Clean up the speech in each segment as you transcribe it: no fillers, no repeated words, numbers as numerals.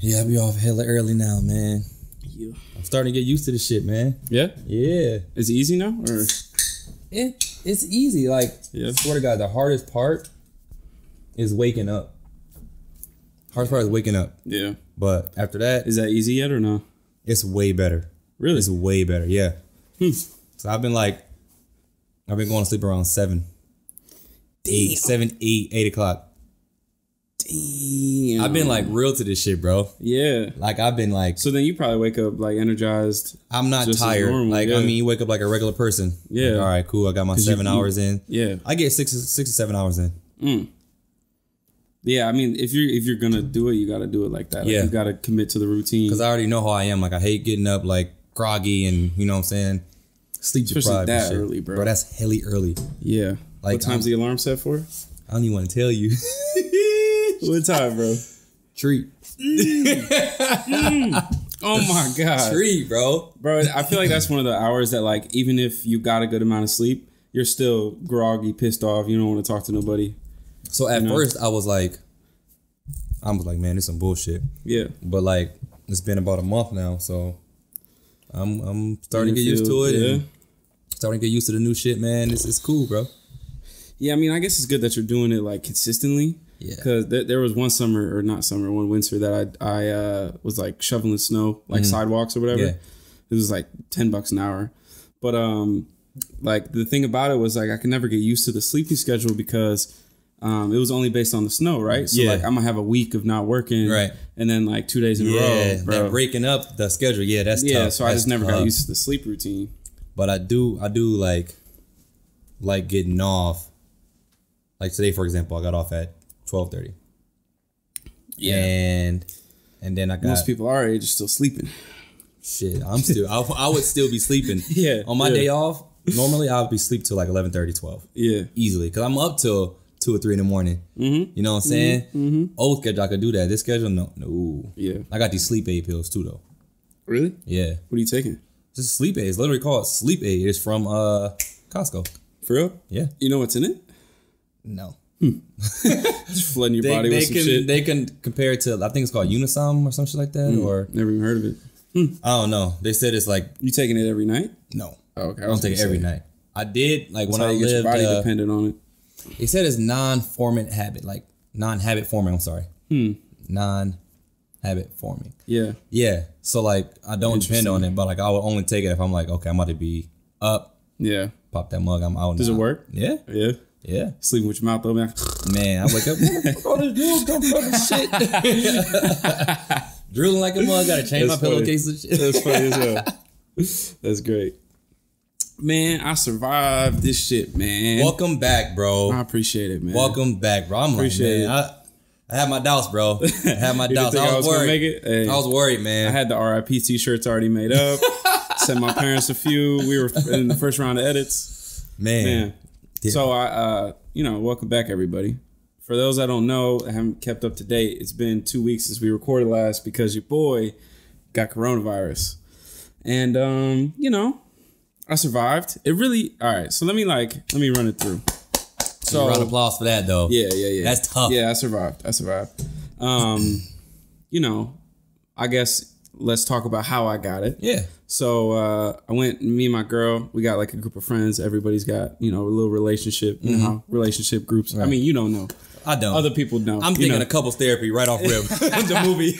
Yeah, I be off hella early now, man. Yeah. I'm starting to get used to this shit, man. Yeah? Yeah. Is it easy now? Or It's easy. Like, yeah. I swear to God, the hardest part is waking up. Hardest part is waking up. Yeah. But after that, is that easy yet or no? It's way better. Really? It's way better, yeah. So I've been going to sleep around 7. Damn. 7, 8 o'clock. Damn. I've been like real to this shit, bro. Yeah. Like I've been like. So then you probably wake up like energized. I'm not tired. Normal, like yeah. I mean, you wake up like a regular person. Yeah. Like, all right, cool. I got my 7 hours in. Yeah. I get 6 to 7 hours in. Yeah, I mean, if you're gonna do it, you got to do it like that. Like, yeah. You got to commit to the routine. Because I already know how I am. Like I hate getting up like groggy and you know what I'm saying. Sleep deprived. Especially that early, bro. Bro, that's helly early. Yeah. Like, what time's the alarm set for? I don't even want to tell you. What time, bro? Treat. Oh my God. Treat, bro. Bro, I feel like that's one of the hours that like, even if you got a good amount of sleep, you're still groggy, pissed off. You don't want to talk to nobody. So at first I was like, man, this is some bullshit. Yeah. But like, it's been about a month now, so I'm starting to get used to it. Yeah. And starting to get used to the new shit, man. It's cool, bro. Yeah, I mean, I guess it's good that you're doing it like consistently. Yeah. Because there was one winter that I was like shoveling snow, like sidewalks or whatever. Yeah. It was like $10 an hour. But like the thing about it was like I could never get used to the sleeping schedule because it was only based on the snow, right? So like I'm gonna have a week of not working, right? And then like 2 days in a row, bro. That breaking up the schedule, that's tough. Yeah, so I just never got tough. used to the sleep routine. But I do like getting off. Like today, for example, I got off at 12:30. Yeah, and then I got most people our age are still sleeping. Shit, I'm still. I would still be sleeping. Yeah, on my day off, normally I would be sleep till like 11:30, 12. Yeah, easily, because I'm up till 2 or 3 in the morning. You know what I'm saying? Old schedule, I could do that. This schedule, no. Yeah, I got these sleep aid pills too, though. Really? Yeah. What are you taking? Just sleep aid. It's literally called sleep aid. It's from Costco. For real? Yeah. You know what's in it? No. Just flooding your body with some shit. They can compare it to, I think it's called Unisom or some shit like that. Or never even heard of it. I don't know. They said it's like. You taking it every night? No. Oh, okay. I don't take it every night. I did like when I lived. Your body dependent on it. They said it's non-habit forming. I'm sorry. Non-habit forming. Yeah. Yeah. So like I don't depend on it, but like I would only take it if I'm like, okay, I'm about to be up. Yeah. Pop that mug. I'm out. Does it work? Yeah. Yeah. Yeah. Sleeping with your mouth open. Man, I wake up. All this drool come from this shit. Drooling like a mug. Gotta change my pillowcase and shit. That's funny as hell. That's great. Man, I survived this shit, man. Welcome back, bro. I appreciate it, man. Welcome back, bro. I'm appreciate like, man, I had my doubts, bro. I had my doubts. I was worried. Make it? Hey, I was worried, man. I had the RIP t-shirts already made up. Sent my parents a few. We were in the first round of edits. Man. Yeah. So welcome back, everybody. For those that don't know, I haven't kept up to date. It's been 2 weeks since we recorded last because your boy got coronavirus, and I survived. It really all right. So let me run it through. So round of applause for that, though. Yeah. That's tough. Yeah, I survived. I guess let's talk about how I got it. Yeah. So I went. Me and my girl. We got like a group of friends. Everybody's got a little relationship. You know how relationship groups. Right. I mean, you don't know. I don't. Other people know. I'm thinking of couples therapy right off rip. The movie.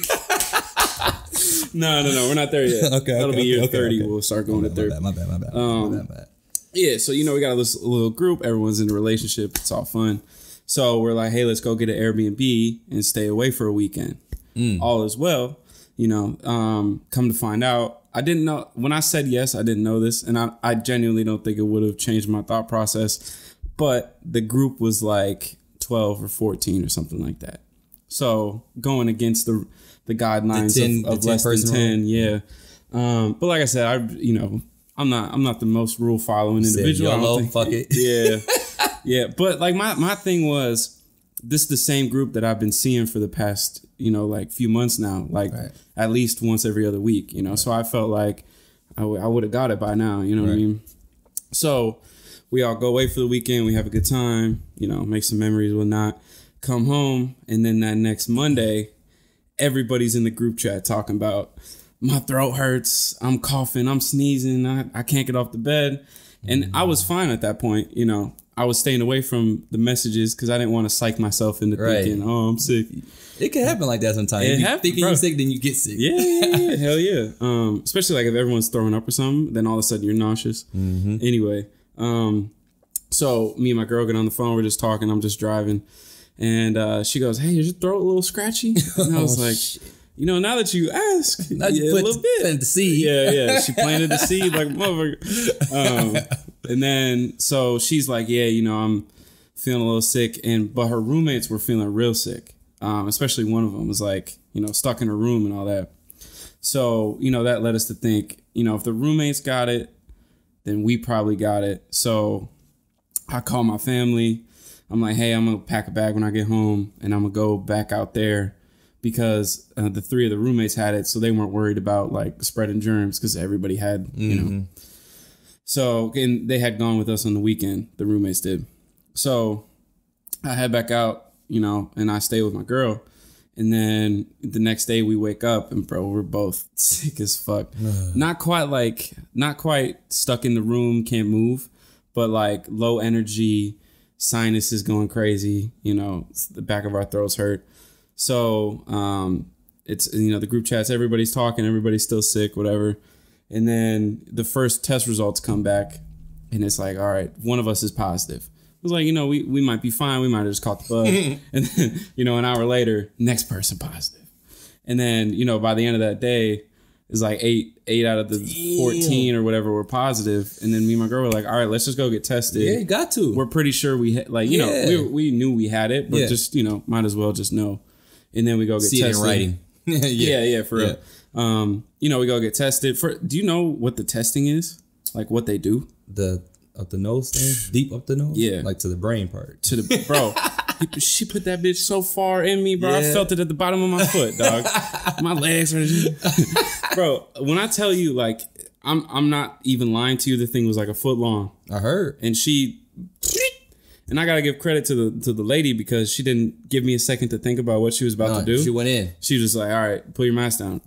No. We're not there yet. Okay. That'll be year 30. Okay. We'll start going to therapy. My bad. Yeah. So we got this little group. Everyone's in a relationship. It's all fun. So we're like, hey, let's go get an Airbnb and stay away for a weekend. All is well. Come to find out, I didn't know when I said yes. I didn't know this, and I genuinely don't think it would have changed my thought process. But the group was like 12 or 14 or something like that. So going against the guidelines of less than 10, yeah. But like I said, I'm not the most rule following individual. YOLO, fuck it. Yeah, yeah. But like my thing was, this is the same group that I've been seeing for the past few months now, at least once every other week. Right. So I felt like I would have got it by now. You know what I mean? So we all go away for the weekend. We have a good time. Make some memories, whatnot. Come home, and then that next Monday, everybody's in the group chat talking about my throat hurts, I'm coughing, I'm sneezing, I can't get off the bed. And I was fine at that point, you know. I was staying away from the messages because I didn't want to psych myself into thinking, oh, I'm sick. It can happen like that sometimes. If you thinking you're sick, then you get sick. Yeah, hell yeah. Especially like if everyone's throwing up or something, then all of a sudden you're nauseous. Mm-hmm. Anyway, so me and my girl get on the phone, we're just talking, I'm just driving. And she goes, hey, is your throat a little scratchy? And I was like, shit. You know, now that you ask, now you put a little bit. Planted the seed. Yeah. She planted the seed like a motherfucker. And then, so she's like, yeah, you know, I'm feeling a little sick. But her roommates were feeling real sick. Especially one of them was like, you know, stuck in her room and all that. So, you know, that led us to think, you know, if the roommates got it, then we probably got it. So I call my family. I'm like, hey, I'm going to pack a bag when I get home and I'm going to go back out there. Because the 3 of the roommates had it, so they weren't worried about like spreading germs because everybody had, you know. So, and they had gone with us on the weekend, the roommates did. So I head back out, you know, and I stay with my girl. And then the next day we wake up and bro, we're both sick as fuck. Not quite stuck in the room, can't move, but like low energy, sinuses going crazy, you know, the back of our throats hurt. So, it's, you know, the group chats, everybody's talking, everybody's still sick, whatever. And then the first test results come back and it's like, all right, one of us is positive. It was like, you know, we might be fine. We might have just caught the bug. And then, you know, an hour later, next person positive. And then, you know, by the end of that day, it's like eight out of the 14 or whatever were positive. And then me and my girl were like, all right, let's just go get tested. Yeah, you got to. We're pretty sure we had, like, you know, we knew we had it, but just, you know, might as well just know. And then we go get tested. See it in writing. yeah, for real. You know, we go get tested. Do you know what the testing is? Like what they do? The up the nose thing? Deep up the nose? Yeah. Like to the brain part. Bro, she put that bitch so far in me, bro. Yeah. I felt it at the bottom of my foot, dog. My legs are bro, when I tell you, like, I'm not even lying to you, the thing was like a foot long. I heard. And I gotta give credit to the lady because she didn't give me a second to think about what she was about to do. She went in. She was just like, all right, put your mask down.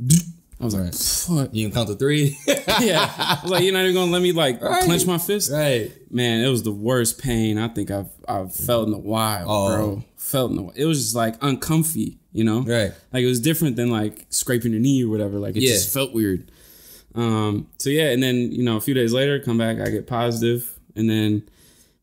I was like, fuck. You can count to 3? Yeah. I was like, you're not even gonna let me like clench my fist? Right. Man, it was the worst pain I think I've felt in a while, bro. It was just like uncomfy, you know? Right. Like it was different than like scraping your knee or whatever. Like it just felt weird. So yeah, and then, you know, a few days later, come back, I get positive, and then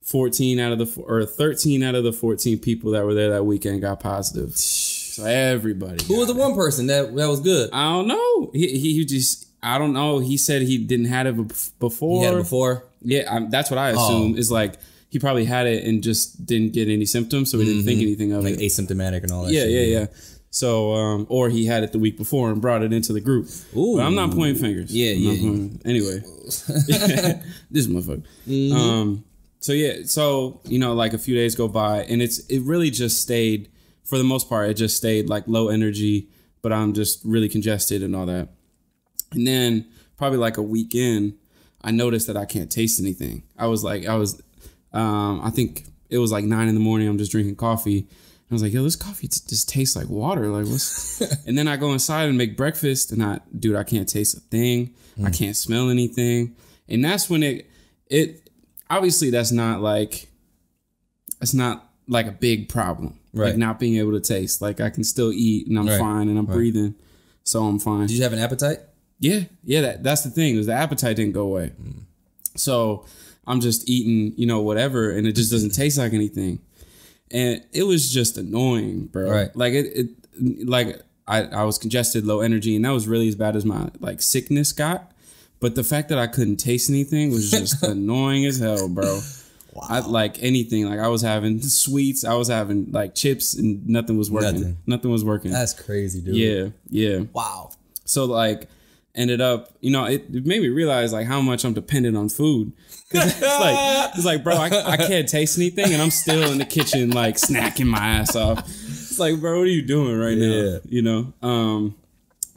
13 out of the 14 people that were there that weekend got positive. So everybody. Who was the one person that was good? I don't know. He just, I don't know. He said he didn't have it before. He had it before? Yeah, that's what I assume. Is like he probably had it and just didn't get any symptoms, so he didn't think anything of it. Like asymptomatic and all that. Yeah. So, or he had it the week before and brought it into the group. Ooh. But I'm not pointing fingers. Anyway, this motherfucker. So you know, like a few days go by, and it really just stayed. For the most part, it just stayed like low energy, but I'm just really congested and all that. And then probably like a week in, I noticed that I can't taste anything. I think it was like 9 a.m. I'm just drinking coffee. And I was like, yo, this coffee just tastes like water. Like what's? And then I go inside and make breakfast, and I can't taste a thing. I can't smell anything. And that's when it obviously that's not like a big problem. Right. Like not being able to taste. Like I can still eat and I'm fine and I'm breathing. So I'm fine. Did you have an appetite? Yeah. That's the thing, is the appetite didn't go away. So I'm just eating, you know, whatever, and it just doesn't taste like anything. And it was just annoying, bro. Right. Like I was congested, low energy, and that was really as bad as my like sickness got. But the fact that I couldn't taste anything was just annoying as hell, bro. Wow. I like anything. Like I was having sweets, I was having like chips, and nothing was working. Nothing was working. That's crazy, dude. Yeah. Wow. So like ended up, you know, it made me realize like how much I'm dependent on food. It's like, bro, I can't taste anything, and I'm still in the kitchen like snacking my ass off. It's like, bro, what are you doing right now? You know.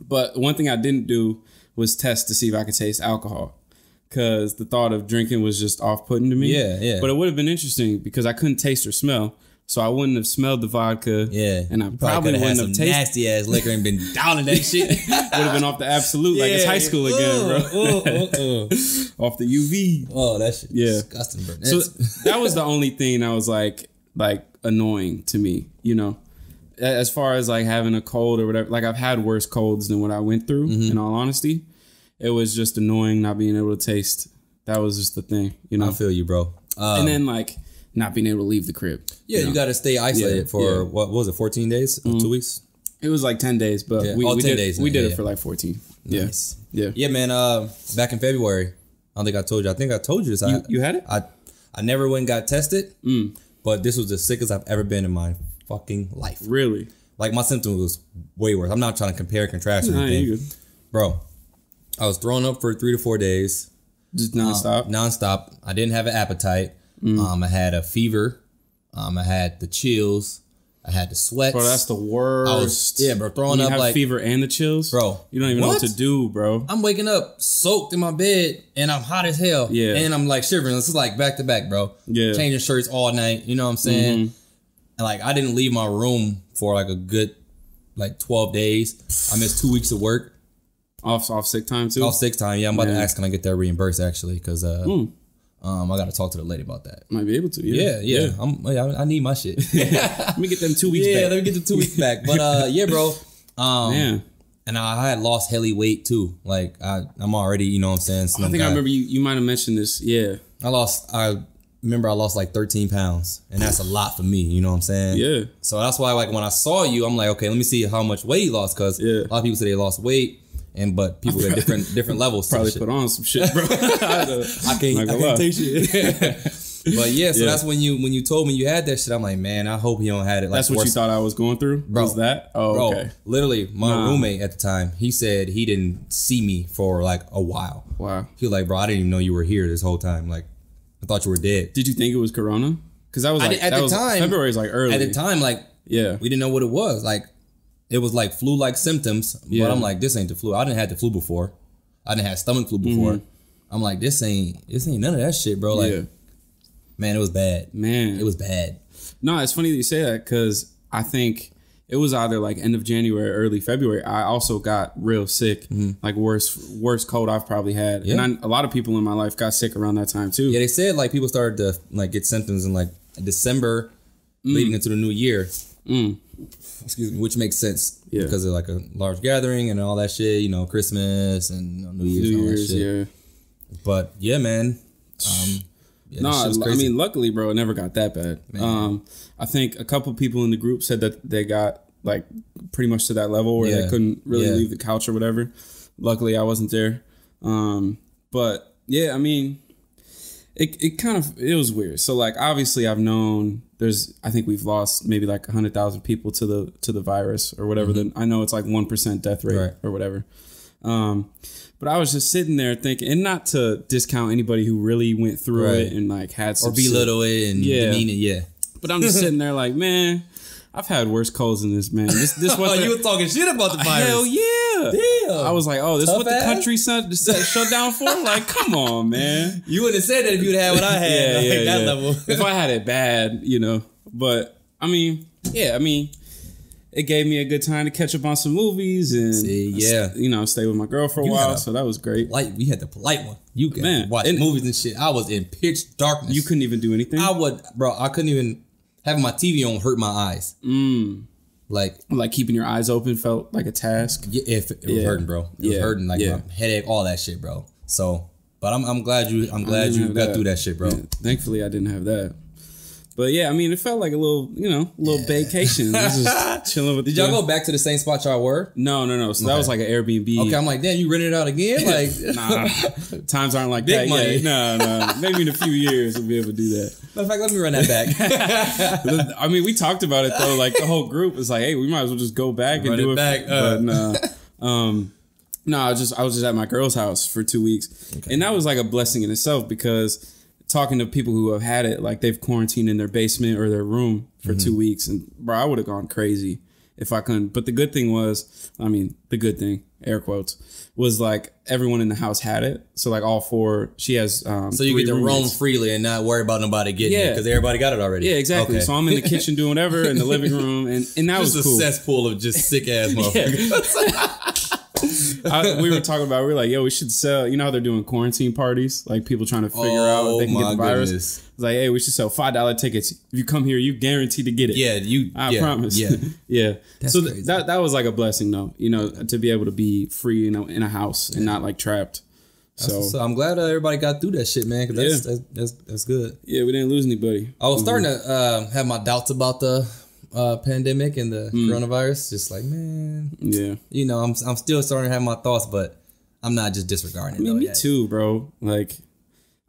But one thing I didn't do was test to see if I could taste alcohol. Because the thought of drinking was just off-putting to me. Yeah. But it would have been interesting because I couldn't taste or smell. So I wouldn't have smelled the vodka. Yeah. And I probably wouldn't have tasted nasty ass liquor and been downing that shit. Would have been off the absolute like it's high school again, bro. Off the UV. Oh, that shit disgusting, bro. So that was the only thing that was like annoying to me, you know. As far as like having a cold or whatever, like I've had worse colds than what I went through, in all honesty. It was just annoying not being able to taste. That was just the thing, you know. I feel you, bro. And then like not being able to leave the crib. Yeah, you got to stay isolated for what was it, 14 days or 2 weeks? It was like 10 days, but we 10 did, days. We did it for like 14. Nice. Yeah, man. Back in February, I don't think I told you. I think I told you this. You had it? I never went and got tested, but this was the sickest I've ever been in my fucking life. Really? Like my symptoms was way worse. I'm not trying to compare and contrast or anything. You good. Bro, I was throwing up for 3 to 4 days. Just nonstop? Nonstop. I didn't have an appetite. I had a fever. I had the chills. I had the sweats. Bro, that's the worst. Bro, throwing up like fever and the chills. Bro, you don't even know what to do, bro. I'm waking up soaked in my bed and I'm hot as hell. Yeah, and I'm like shivering. This is like back to back, bro. Yeah, changing shirts all night. You know what I'm saying? And like I didn't leave my room for like a good like 12 days. I missed 2 weeks of work. Off sick time too. Off sick time. Yeah, I'm about to ask, can I get that reimbursed actually? Because I got to talk to the lady about that. Might be able to. Yeah. I need my shit. Let me get them 2 weeks back. Yeah, let me get the 2 weeks back. But yeah, bro. And I had lost hella weight too. Like I'm already, you know what I'm saying? I think I remember you might have mentioned this. Yeah. I remember I lost like 13 pounds. And that's a lot for me, you know what I'm saying? Yeah. So that's why like when I saw you, I'm like, okay, let me see how much weight you lost. Because a lot of people say they lost weight. But people at different levels. Probably put on some shit, bro. I can't take shit. But yeah, so that's when you told me you had that shit. I'm like, man, I hope you don't have it. Like, that's what you thought I was going through, bro. Was that? Oh, bro, okay. Literally, my roommate at the time, he said he didn't see me for like a while. Wow. He was like, bro, I didn't even know you were here this whole time. Like, I thought you were dead. Did you think it was Corona? Because that was like at the time. February is like early. At the time, like, we didn't know what it was. Like. It was like flu-like symptoms, but I'm like, this ain't the flu. I didn't have the flu before. I didn't have stomach flu before. I'm like, this ain't none of that shit, bro. Like, man, it was bad. Man, it was bad. No, it's funny that you say that because I think it was either like end of January, or early February. I also got real sick, like worst cold I've probably had. Yeah. And a lot of people in my life got sick around that time too. Yeah, they said like people started to like get symptoms in like December, leading into the new year. Excuse me, which makes sense because of like a large gathering and all that shit, you know, Christmas and New Year's and all that shit. Yeah. But yeah, man. I mean, luckily, bro, it never got that bad. I think a couple people in the group said that they got like pretty much to that level where they couldn't really leave the couch or whatever. Luckily, I wasn't there. But yeah, I mean, it was weird. So like, obviously I've known I think we've lost maybe like 100,000 people to the virus or whatever. I know it's like 1% death rate or whatever. But I was just sitting there thinking, and not to discount anybody who really went through it and like had some or belittle it and demean it. But I'm just sitting there like, man, I've had worse colds than this, man. This was you were talking shit about the virus. Hell yeah. Damn. I was like, oh, this is what the country shut down for? Like, come on, man. You wouldn't have said that if you'd had what I had. That level. If I had it bad, you know. But, I mean, it gave me a good time to catch up on some movies and, stay with my girl for a while. So that was great. We had the polite one. You can watch movies and shit. I was in pitch darkness. You couldn't even do anything? I couldn't even... Having my TV on hurt my eyes. Like keeping your eyes open felt like a task. Yeah, it was hurting, bro. It was hurting, like my headache, all that shit, bro. So, but I'm glad you got through that shit, bro. Yeah, thankfully, I didn't have that. But yeah, I mean, it felt like a little, vacation. Just chilling with. Did y'all go back to the same spot y'all were? No. So that was like an Airbnb. Okay, I'm like, damn, you rented it out again? Like, nah, times aren't like big that money. Yet. No. Maybe in a few years we'll be able to do that. Matter of fact, let me run that back. I mean, we talked about it though. Like the whole group was like, hey, we might as well just go back and do it back. But no, I was just at my girl's house for 2 weeks, and that was like a blessing in itself because. Talking to people who have had it, like they've quarantined in their basement or their room for 2 weeks, and bro, I would have gone crazy. if I couldn't. But the good thing was, the good thing, air quotes, was like everyone in the house had it. So like all four, she has. So you get to roam freely and not worry about nobody getting it because everybody got it already. Yeah, exactly. Okay. So I'm in the kitchen doing whatever in the living room, and that was cool. Just a cesspool of just sick ass motherfuckers. We were talking about, we were like, yo, we should sell, you know how they're doing quarantine parties? Like people trying to figure out if they can get the virus. Goodness. It's like, hey, we should sell $5 tickets. If you come here, you guaranteed to get it. Yeah, I promise. Yeah. Yeah. That's so that was like a blessing though, you know, to be able to be free, you know, in a house and not like trapped. So I'm glad everybody got through that shit, man. Cause that's good. Yeah, we didn't lose anybody. I was starting to have my doubts about the pandemic and the coronavirus. Just like, man, you know, I'm still starting to have my thoughts, but I'm not just disregarding it. Me too, bro. Like,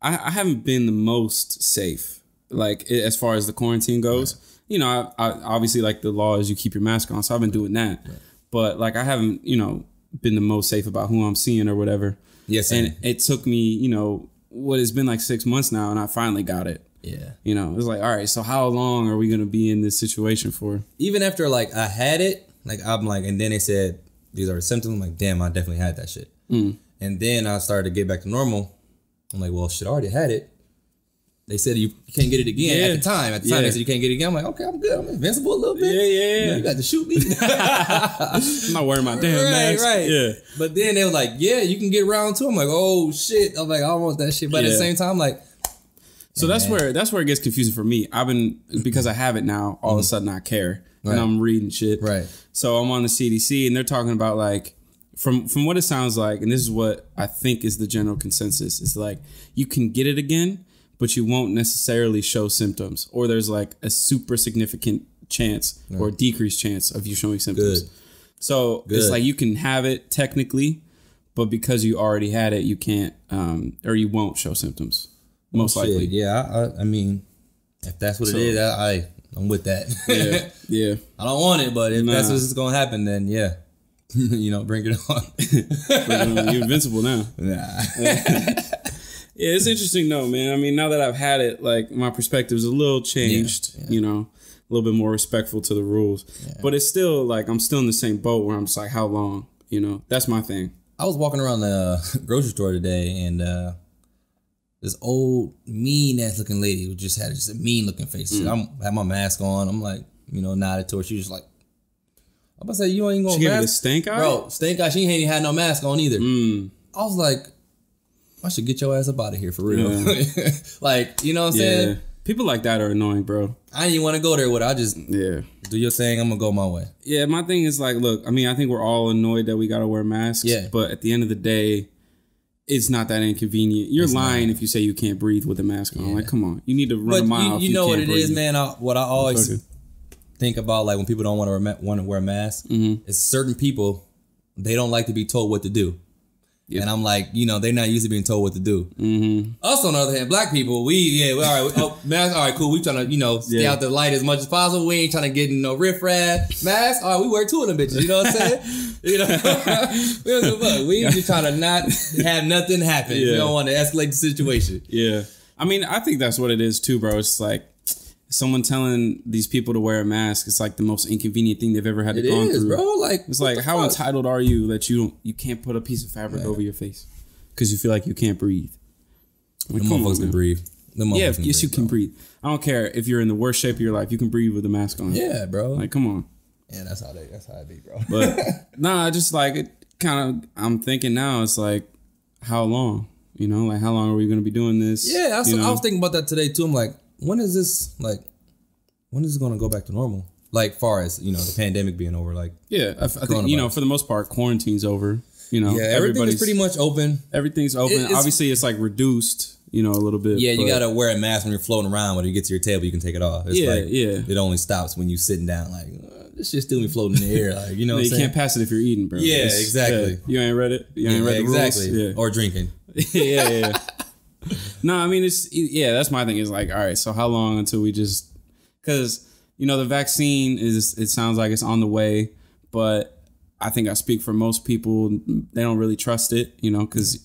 I haven't been the most safe, like as far as the quarantine goes. Right. You know, I obviously like the law is you keep your mask on, so I've been doing that. Right. But like, I haven't, you know, been the most safe about who I'm seeing or whatever. Yes, and it took me, you know, what it's been like 6 months now, and I finally got it. Yeah. You know, it's like, all right, so how long are we going to be in this situation for? Even after, like, I had it, like, I'm like, and then they said, these are the symptoms. I'm like, damn, I definitely had that shit. And then I started to get back to normal. I'm like, well, shit, I already had it. They said you can't get it again at the time. At the time, they said you can't get it again. I'm like, okay, I'm good. I'm invincible a little bit. You got to shoot me. I'm not wearing my damn mask. Right. Yeah. But then they were like, yeah, you can get around too. I'm like, oh, shit. I'm like, I don't want that shit. But at the same time, I'm like, so that's where it gets confusing for me. Because I have it now, all of a sudden I care. Right. And I'm reading shit. Right. So I'm on the CDC and they're talking about like, from what it sounds like, and this is what I think is the general consensus, is like you can get it again, but you won't necessarily show symptoms. Or there's like a super significant chance or decreased chance of you showing symptoms. Good. So it's like you can have it technically, but because you already had it, you can't or you won't show symptoms. Most likely. Yeah, I mean, if that's what it is, I'm with that. Yeah. I don't want it, but if that's what's going to happen, then yeah. You know, bring it on. You're invincible now. Nah. Yeah, it's interesting though, man. I mean, now that I've had it, like my perspective's a little changed, you know, a little bit more respectful to the rules. Yeah. But it's still like, I'm still in the same boat where I'm just like, how long? You know, that's my thing. I was walking around the grocery store today and this old mean ass looking lady who just had a mean looking face. I had my mask on. I'm like, you know, nodded to her. She was just like, I'm about to say, you ain't gonna mask? She gave it a stink eye? Bro, stink eye. She ain't even had no mask on either. I was like, I should get your ass up out of here for real. Yeah. Like, you know what I'm saying? People like that are annoying, bro. I didn't even want to go there with it. I just do your thing. I'm going to go my way. Yeah, my thing is like, look, I mean, I think we're all annoyed that we got to wear masks. Yeah. But at the end of the day, it's not that inconvenient. You're lying if you say you can't breathe with a mask on. Like, come on. You need to run a mile. You know what it is, man? What I always think about, like when people don't want to wear a mask, is certain people, they don't like to be told what to do. Yep. And I'm like, you know, they're not used to being told what to do. Us, on the other hand, black people, all right, mask, all right, cool. We trying to, you know, stay out the light as much as possible. We ain't trying to get in no riffraff. Mask, all right, we wear two of them bitches. You know what I'm saying? You know, we don't give a fuck. We just trying to not have nothing happen. We don't want to escalate the situation. Yeah. I mean, I think that's what it is too, bro. It's like someone telling these people to wear a mask. It's like the most inconvenient thing they've ever had to go through. It is, bro. Like, it's like, how entitled are you that you can't put a piece of fabric over your face because you feel like you can't breathe? Like, the motherfuckers can breathe. Yes, you can breathe. I don't care if you're in the worst shape of your life. You can breathe with a mask on. Yeah, bro. Like, come on. Yeah, that's how it be, bro. But nah, just like it kind of. I'm thinking now. It's like, how long? You know, like how long are we going to be doing this? Yeah, I was thinking about that today too. I'm like, when is this going to go back to normal? Like, far as, you know, the pandemic being over, like. Yeah, I think, you know, for the most part, quarantine's over. You know, everything's pretty much open. Everything's open. Obviously, it's like reduced, you know, a little bit. Yeah, you got to wear a mask when you're floating around. When you get to your table, you can take it off. It's it only stops when you sitting down. Like, this shit's still be floating in the air. Like, you know, you can't pass it if you're eating, bro. Yeah, exactly. You ain't read it. You ain't read the rules. Yeah. Or drinking. Yeah. No, I mean, that's my thing. Is like, all right, so how long until we just, because, you know, the vaccine it sounds like it's on the way, but I think I speak for most people, they don't really trust it, you know, because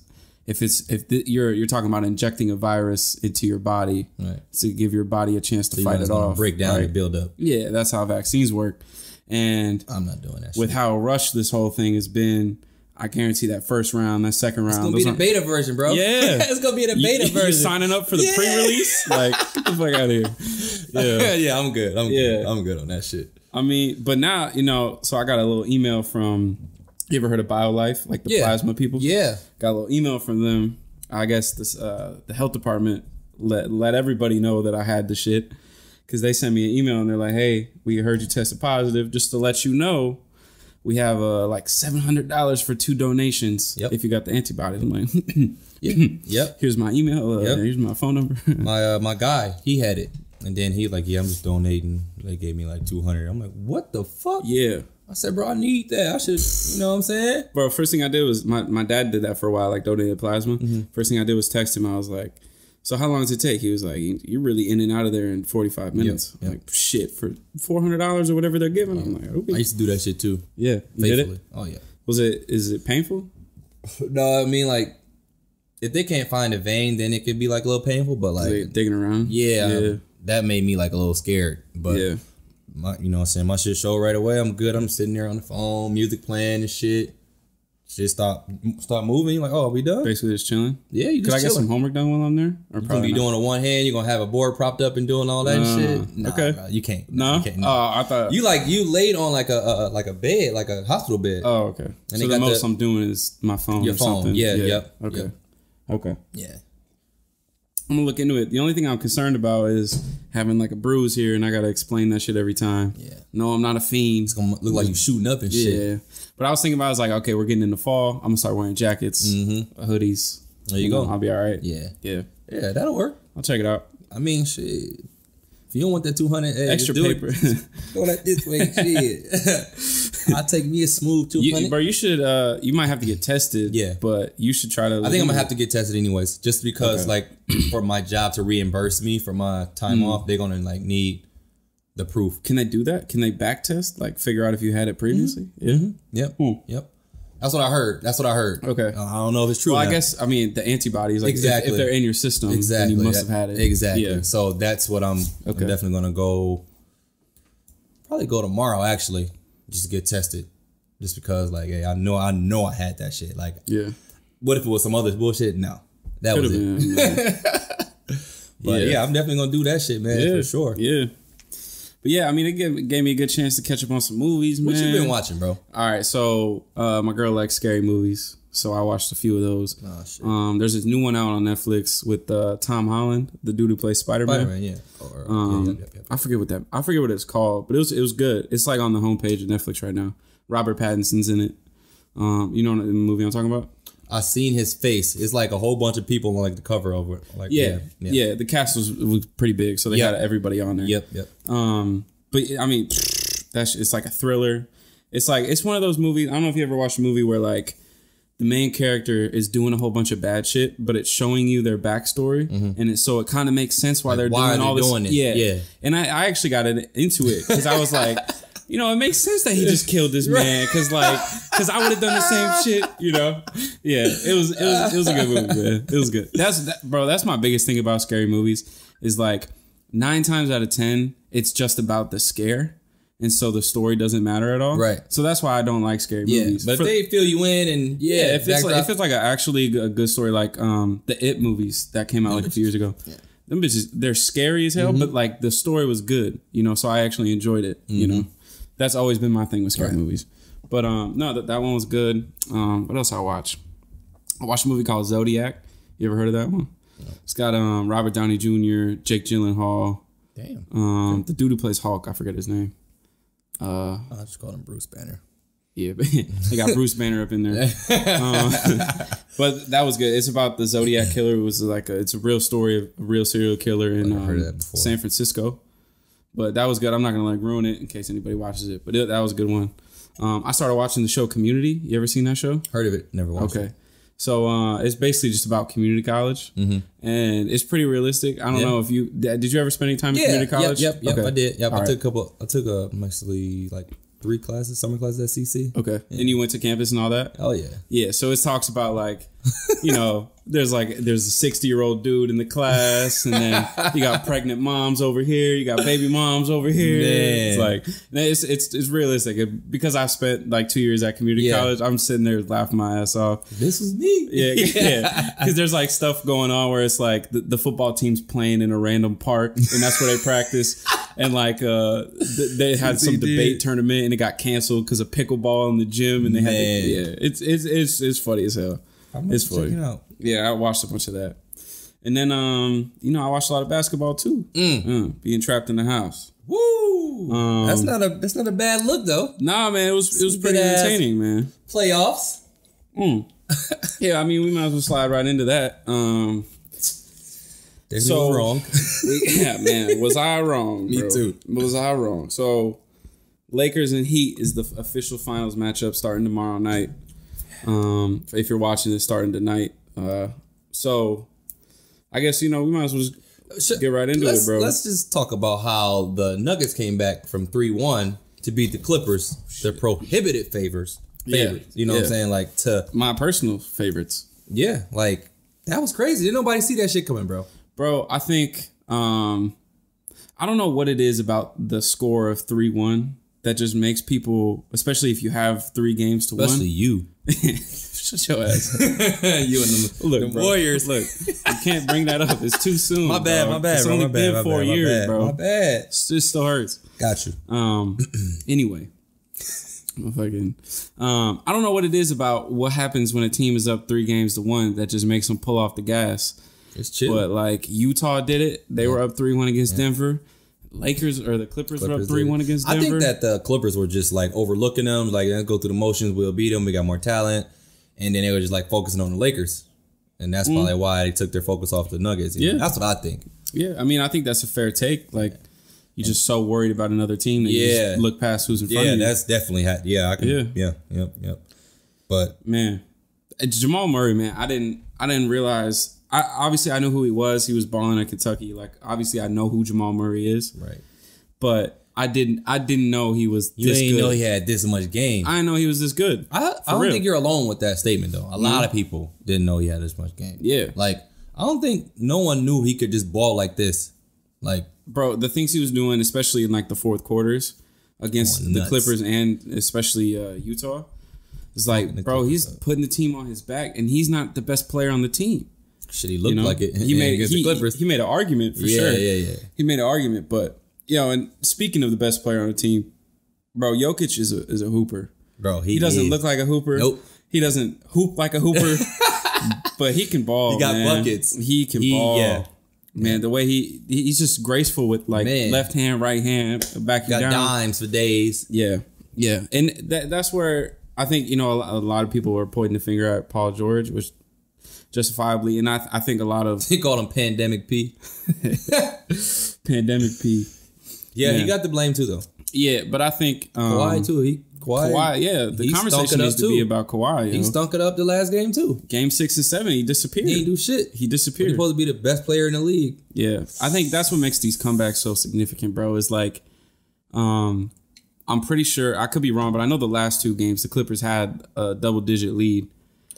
you're talking about injecting a virus into your body to give your body a chance to fight it off. Break down and build up. Yeah, that's how vaccines work. And I'm not doing that shit. With how rushed this whole thing has been, I guarantee that first round, that second round. It's going to be the beta version, bro. Yeah. It's going to be the beta version. You're signing up for the pre-release? Like, get the fuck out of here. Yeah. Yeah, I'm good. I'm good on that shit. I mean, but now, you know, so I got a little email from, you ever heard of BioLife? Like the plasma people? Yeah. Got a little email from them. I guess this the health department let everybody know that I had the shit. Because they sent me an email and they're like, hey, we heard you tested positive. Just to let you know, we have like $700 for 2 donations if you got the antibodies. I'm like, yep. Here's my email. Here's my phone number. my guy, he had it. And then he like, I'm just donating. They gave me like 200. I'm like, what the fuck? Yeah. I said, bro, I need that. I should, you know what I'm saying? Bro, first thing I did was, my dad did that for a while, like donated plasma. First thing I did was text him. I was like, so how long does it take? He was like, you're really in and out of there in 45 minutes. Yep. Like, shit, for $400 or whatever they're giving. I'm like, okay. I used to do that shit too. Yeah. You did it? Oh, yeah. Is it painful? No, I mean, like, if they can't find a vein, then it could be like a little painful, but like. Digging around? Yeah. That made me like a little scared. But, you know what I'm saying? My shit showed right away. I'm good. I'm sitting there on the phone, music playing and shit. Just stop moving. You're like, oh, we done? Basically just chilling? Yeah, you just Could I get some homework done while I'm there? Or you're going to be doing it on one hand. You're going to have a board propped up and doing all that shit. Nah, okay. Bro, you can't. No? You can't, no. I thought. You laid on like a bed, like a hospital bed. Oh, okay. And so the most I'm doing is my phone or something? Yeah, yep. Okay. Yep. Okay. Yeah. I'm going to look into it. The only thing I'm concerned about is having like a bruise here and I got to explain that shit every time. Yeah. No, I'm not a fiend. It's going to look like you shooting up and shit. Yeah. But I was thinking about, I was like, okay, we're getting in the fall. I'm going to start wearing jackets, hoodies. There you go. I'll be all right. Yeah. Yeah. Yeah, that'll work. I'll check it out. I mean, shit. If you don't want that 200, extra paper. Go like this way, shit. I'll take me a smooth 200. Bro, you should, you might have to get tested. Yeah. But you should try to. I think I'm going to have to get tested anyways. Just because, like, for my job to reimburse me for my time off, they're going to, like, need the proof. Can they do that? Can they back test? Like, figure out if you had it previously? Yeah. Yep. Yep. That's what I heard. Okay. I don't know if it's true. Well, I guess, I mean, the antibodies, like, if they're in your system, then you must have had it. Exactly. Yeah. So that's what I'm definitely going to go, probably go tomorrow, actually, just to get tested. Just because, like, hey, I know I had that shit. Like, what if it was some other bullshit? No. That was it. But, I'm definitely going to do that shit, man, for sure. Yeah. But yeah, I mean, it gave me a good chance to catch up on some movies, man. What you been watching, bro? All right, so my girl likes scary movies, so I watched a few of those. Oh, shit. There's this new one out on Netflix with Tom Holland, the dude who plays Spider-Man. I forget what it's called, but it was good. It's like on the homepage of Netflix right now. Robert Pattinson's in it. You know the movie I'm talking about? I seen his face. It's like a whole bunch of people on like the cover of it. Like the cast was pretty big, so they had everybody on there. Yep. But I mean, it's like a thriller. It's one of those movies. I don't know if you ever watched a movie where like the main character is doing a whole bunch of bad shit, but it's showing you their backstory, and it kind of makes sense why they're doing all this. Yeah. And I actually got into it because I was like. You know, it makes sense that he just killed this man because I would have done the same shit. You know, it was a good movie, man. It was good. That's my biggest thing about scary movies is like 9 times out of 10, it's just about the scare, and so the story doesn't matter at all. Right. So that's why I don't like scary movies. But they fill you in, and if it's like actually a good story, like the It movies that came out like a few years ago. Yeah. Them bitches, they're scary as hell, but like the story was good. You know, so I actually enjoyed it. You know. That's always been my thing with scary movies. But no, that one was good. What else I watch? I watched a movie called Zodiac. You ever heard of that one? No. It's got Robert Downey Jr., Jake Gyllenhaal. Damn. The dude who plays Hulk, I forget his name. I just called him Bruce Banner. Yeah, but they got Bruce Banner up in there. But that was good. It's about the Zodiac killer. It was like it's a real story of a real serial killer in San Francisco. But that was good. I'm not going to like ruin it in case anybody watches it. But that was a good one. I started watching the show Community. You ever seen that show? Heard of it. Never watched it. So it's basically just about community college. And it's pretty realistic. I don't know if you... Did you ever spend any time in community college? Yep, okay. I did. Yep, I took mostly like 3 classes, summer classes at CC. Okay. And you went to campus and all that? Oh, yeah. Yeah, so it talks about like... you know, there's a 60-year-old dude in the class, and then you got pregnant moms over here, you got baby moms over here. Man. It's like it's realistic because I've spent like 2 years at community college. I'm sitting there laughing my ass off. This was me. Yeah. Because there's like stuff going on where it's like the football team's playing in a random park, and that's where they practice. And like they had some debate tournament, and it got canceled because of pickleball in the gym, and they had it's funny as hell. It's funny. Check it out. Yeah, I watched a bunch of that. And then, I watched a lot of basketball too. Being trapped in the house. Woo! That's not a bad look though. Nah, man, it was pretty entertaining, man. Playoffs. Yeah, I mean, we might as well slide right into that. So wrong. Was I wrong? Me too. Was I wrong? So, Lakers and Heat is the official finals matchup starting tomorrow night. If you're watching this starting tonight. So I guess, we might as well just get right into it, bro. Let's just talk about how the Nuggets came back from 3-1 to beat the Clippers. They're prohibited favorites. You know what I'm saying? Like to my personal favorites. Yeah. Like that was crazy. Didn't nobody see that shit coming, bro? Bro, I think, I don't know what it is about the score of 3-1 that just makes people, especially if you have 3 games to win. Especially you. Shut your ass. You and the Warriors. Look, you can't bring that up. It's too soon. My bad, bro. my bad. It's bro, only my been bad, 4 years, bro. My bad. It still hurts. Got you. Anyway. I don't know what it is about what happens when a team is up 3-1 that just makes them pull off the gas. It's chill. But like Utah did it. They were up 3-1 against Denver. Lakers or the Clippers were up 3-1 against Denver. I think that the Clippers were just like overlooking them. Like, let's go through the motions. We'll beat them. We got more talent. And then they were just like focusing on the Lakers. And that's probably why they took their focus off the Nuggets. You know? That's what I think. Yeah. I mean, I think that's a fair take. Like, you're just so worried about another team that you just look past who's in front of you. Yeah, that's definitely I can. Yeah. But man, Jamal Murray, man, I didn't realize. Obviously I knew who he was. He was balling at Kentucky. Like, obviously I know who Jamal Murray is. Right. But I didn't know he was this good. You didn't know he had this much game. I didn't know he was this good. I don't think you're alone with that statement though. A lot of people didn't know he had this much game. Yeah. Like, I don't think no one knew he could just ball like this. Like, bro, the things he was doing, especially in like the fourth quarters against the Clippers and especially Utah, it's like, bro, he's putting the team on his back, and he's not the best player on the team. Shit, he looked like it. He made the Clippers. He made an argument for sure. Yeah. He made an argument, but and speaking of the best player on the team, bro, Jokic is a hooper. Bro, he doesn't look like a hooper. Nope. He doesn't hoop like a hooper, but he can ball. He got buckets. He can ball. Yeah. Man, the way he's just graceful with like left hand, right hand, back you down. Got dimes for days. Yeah. And that's where I think, a lot of people are pointing the finger at Paul George, which justifiably, and I think a lot of... They called him Pandemic P. Pandemic P. Yeah, he got the blame too, though. Yeah, but I think... Kawhi, too. Kawhi, yeah. The conversation needs to be about Kawhi. He stunk it up the last game, too. Game 6 and 7, he disappeared. He didn't do shit. He disappeared. He's supposed to be the best player in the league. Yeah. I think that's what makes these comebacks so significant, bro, is like... I'm pretty sure, I could be wrong, but I know the last 2 games, the Clippers had a double-digit lead.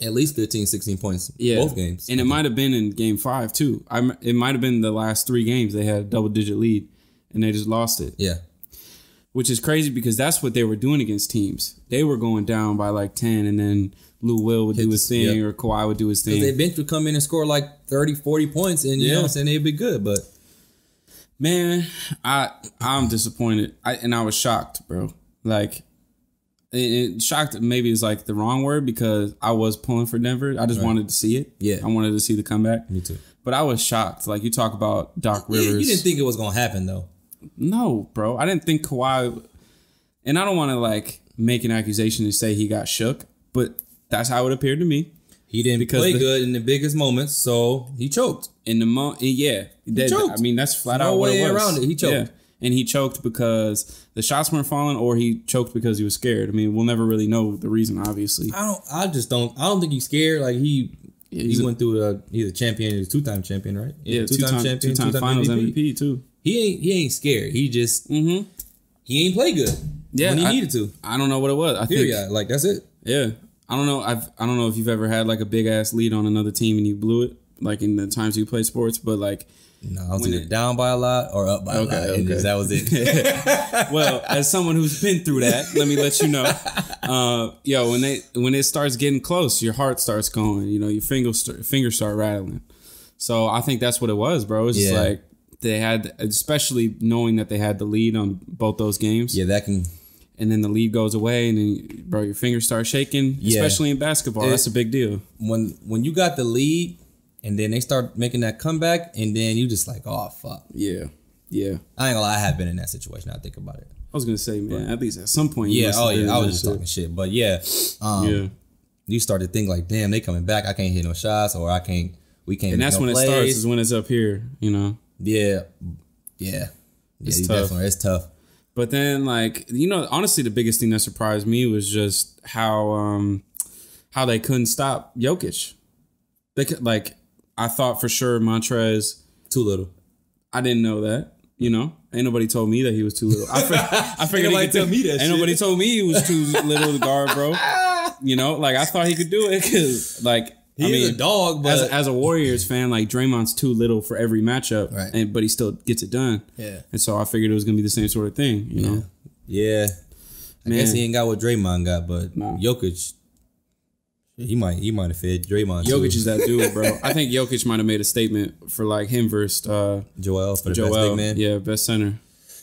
At least 15, 16 points. Yeah. Both games. And it might have been in game 5, too. It might have been the last 3 games they had a double-digit lead, and they just lost it. Yeah. Which is crazy because that's what they were doing against teams. They were going down by like 10, and then Lou Will would do his thing, or Kawhi would do his thing. Their bench would come in and score like 30, 40 points, and you know what I'm saying, they'd be good, but... Man, I'm disappointed. I was shocked, bro. Like... It shocked, maybe is like the wrong word because I was pulling for Denver. I just wanted to see it. Yeah. I wanted to see the comeback. Me too. But I was shocked. Like, you talk about Doc Rivers. You didn't think it was going to happen, though. No, bro. I didn't think Kawhi... And I don't want to, like, make an accusation and say he got shook, but that's how it appeared to me. He didn't play good in the biggest moments, so he choked. In the he choked. I mean, that's flat out what it was. No way around it. He choked. Yeah. And he choked because the shots weren't falling, or he choked because he was scared. I mean, we'll never really know the reason, obviously. I don't think he's scared. Like, he went through he's a champion. He's a 2-time champion, right? Yeah, two-time champion, 2-time finals MVP too. He ain't scared. He just he ain't play good. Yeah, when he needed to. I don't know what it was. I think like that's it. Yeah. I don't know. I don't know if you've ever had like a big ass lead on another team and you blew it, like in the times you play sports, but like. No, I was either down by a lot or up by a lot. And that was it. Well, as someone who's been through that, let me let you know. When it starts getting close, your heart starts going. You know, your fingers start rattling. So I think that's what it was, bro. It's just like they had, especially knowing that they had the lead on both those games. Yeah, that can. And then the lead goes away, and then, bro, your fingers start shaking. Yeah. Especially in basketball, that's a big deal. When you got the lead. And then they start making that comeback, and then you just like, oh, fuck. Yeah. Yeah. I ain't gonna lie, I have been in that situation. I think about it. I was gonna say, man, at least at some point. Yeah, I was just talking shit. But you start to think like, damn, they coming back. I can't hit no shots, or we can't. And that's when plays. It starts, is when it's up here, you know? Yeah. It's tough. It's tough. But then, like, you know, honestly, the biggest thing that surprised me was just how they couldn't stop Jokic. They could, like, I thought for sure Montrez too little. I didn't know that. You know, ain't nobody told me that he was too little. I figured nobody told me that. Ain't nobody told me he was too little to guard, bro. You know, like I thought he could do it because, like, he's a dog. But as a Warriors fan, like Draymond's too little for every matchup, right? But he still gets it done. Yeah. And so I figured it was gonna be the same sort of thing. You know. Yeah. I guess he ain't got what Draymond got, but Jokic. He might have fed Draymond. Jokic is that dude, bro. I think Jokic might have made a statement for like him versus Joel for the best big man. Yeah, best center.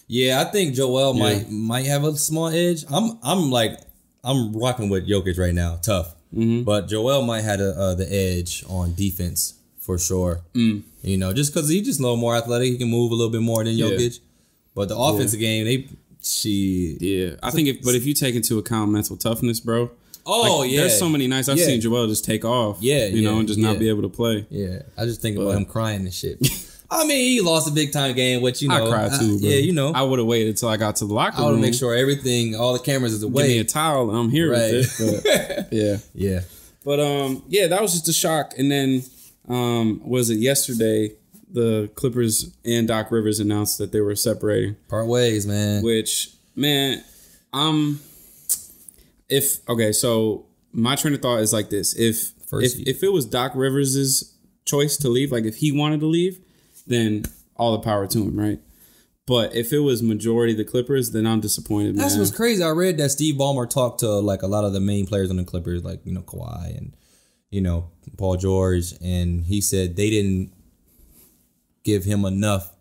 Yeah, I think Joel might have a small edge. I'm rocking with Jokic right now, tough. Mm-hmm. But Joel might have the edge on defense for sure. You know, just because he's just a little more athletic, he can move a little bit more than Jokic. But the offensive game, I think if you take into account mental toughness, bro. Oh, like, there's so many nights I've seen Joel just take off. You know, and just not be able to play. Yeah. I just think about him crying and shit. I mean, he lost a big time game, which, you know. I cried too, bro. Yeah, you know. I would have waited until I got to the locker room. I would make sure all the cameras is away. Give me a towel and I'm here with it. But, yeah. But, that was just a shock. And then, was it yesterday, the Clippers and Doc Rivers announced that they were separating. Part ways, man. Which, man, so my train of thought is like this. If it was Doc Rivers' choice to leave, like if he wanted to leave, then all the power to him, right? But if it was majority of the Clippers, then I'm disappointed, man. That's what's crazy. I read that Steve Ballmer talked to like a lot of the main players on the Clippers, like, you know, Kawhi and, you know, Paul George, and he said they didn't give him enough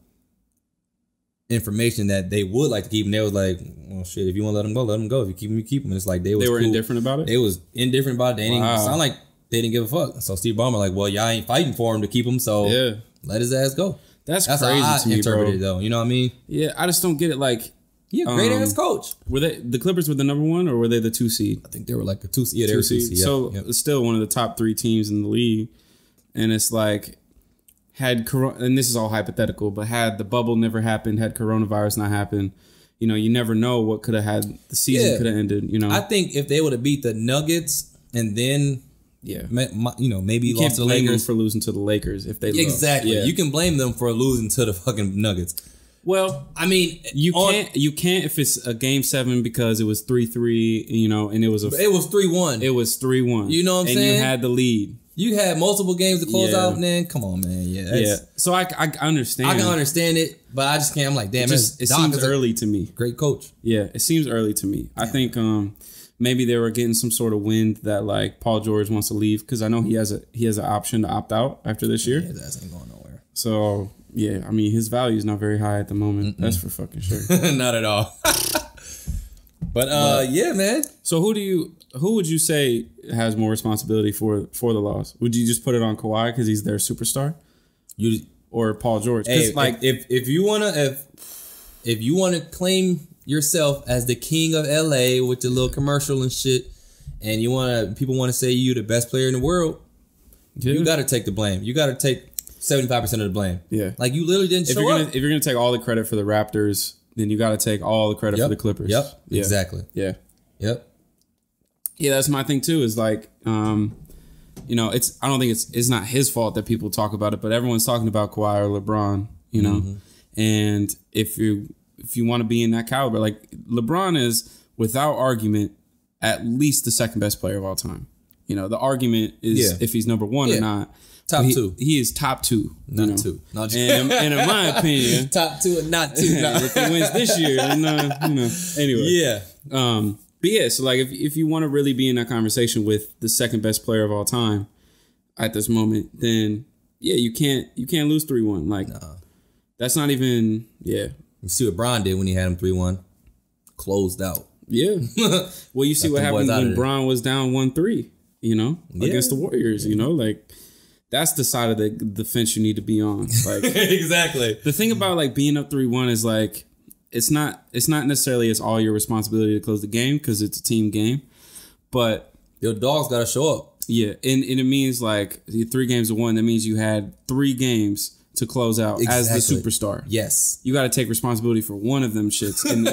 information that they would like to keep him. They was like, well, shit, if you want to let him go, let him go. If you keep him, you keep him. And it's like they were cool. Indifferent about it? They was indifferent about it. They didn't sound like they didn't give a fuck. So Steve Ballmer like, well, y'all ain't fighting for him to keep him, so let his ass go. That's crazy how I to me, interpreted bro. it, though. You know what I mean? Yeah, I just don't get it. Like, great ass coach. Were the Clippers were the number one, or were they the 2 seed? I think they were like a 2 seed. Yeah, they were 2 seed. So it's still one of the top 3 teams in the league. And it's like, and this is all hypothetical, but had the bubble never happened, had coronavirus not happened, you know, you never know what could have had. The season could have ended. You know, I think if they would have beat the Nuggets and then. Yeah, you know, maybe you lost to the Lakers. Blame them for losing to the Lakers if they exactly. You can blame them for losing to the fucking Nuggets. Well, I mean, you can't if it's a game 7 because it was 3-3, you know, and it was 3-1. It was 3-1. You know what I'm saying? And you had the lead. You had multiple games to close out, man. Come on, man. Yeah. So I understand. I can understand it, but I just can't. I'm like, damn, it seems early to me. Great coach. Yeah, it seems early to me. Yeah. I think maybe they were getting some sort of wind that like Paul George wants to leave because I know he has an option to opt out after this year. Yeah, his ass ain't going nowhere. So yeah, I mean his value is not very high at the moment. That's for fucking sure. Not at all. But yeah, man. So who would you say has more responsibility for the loss? Would you just put it on Kawhi because he's their superstar? Or Paul George? Hey, like if you wanna claim yourself as the king of LA with the little commercial and shit, and people want to say you the best player in the world, you got to take the blame. You got to take 75% of the blame. Yeah, like you literally didn't show up. If you're gonna take all the credit for the Raptors, then you got to take all the credit for the Clippers. Yep, exactly. Yeah, yep. Yeah, that's my thing too. Is like, you know, I don't think it's not his fault that people talk about it, but everyone's talking about Kawhi or LeBron. You know, and if you want to be in that caliber, like LeBron is without argument at least the second best player of all time. You know, the argument is if he's number one or not. Top two. He is top two. Not two. Not and in my opinion, top two and not two. If he wins this year, then anyway. Yeah. But yeah, so like if you want to really be in that conversation with the second best player of all time at this moment, then yeah, you can't lose 3-1. Like that's not even You see what Bron did when he had him 3-1. Closed out. Yeah. Well, you see what happened when Bron was down 1-3, against the Warriors, like that's the side of the fence you need to be on. Like exactly. The thing about like being up 3-1 is like it's not necessarily it's all your responsibility to close the game because it's a team game, but your dogs got to show up. Yeah, and it means like 3 games to 1. That means you had 3 games to close out as the superstar. Yes, you got to take responsibility for one of them shits and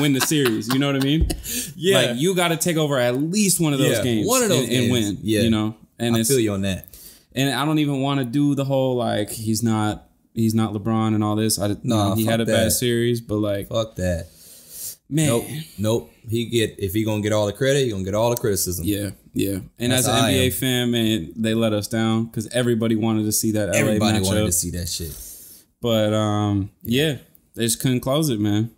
win the series. You know what I mean? Yeah, like you got to take over at least one of those games. One of those games. And win. Yeah, and I feel you on that. And I don't even want to do the whole like he's not LeBron and all this. He had a bad series, but like fuck that. Man, nope. If he gonna get all the credit, he gonna get all the criticism. Yeah. And that's as an NBA fan, man, they let us down because everybody wanted to see that LA matchup. Everybody wanted to see that shit. But they just couldn't close it, man.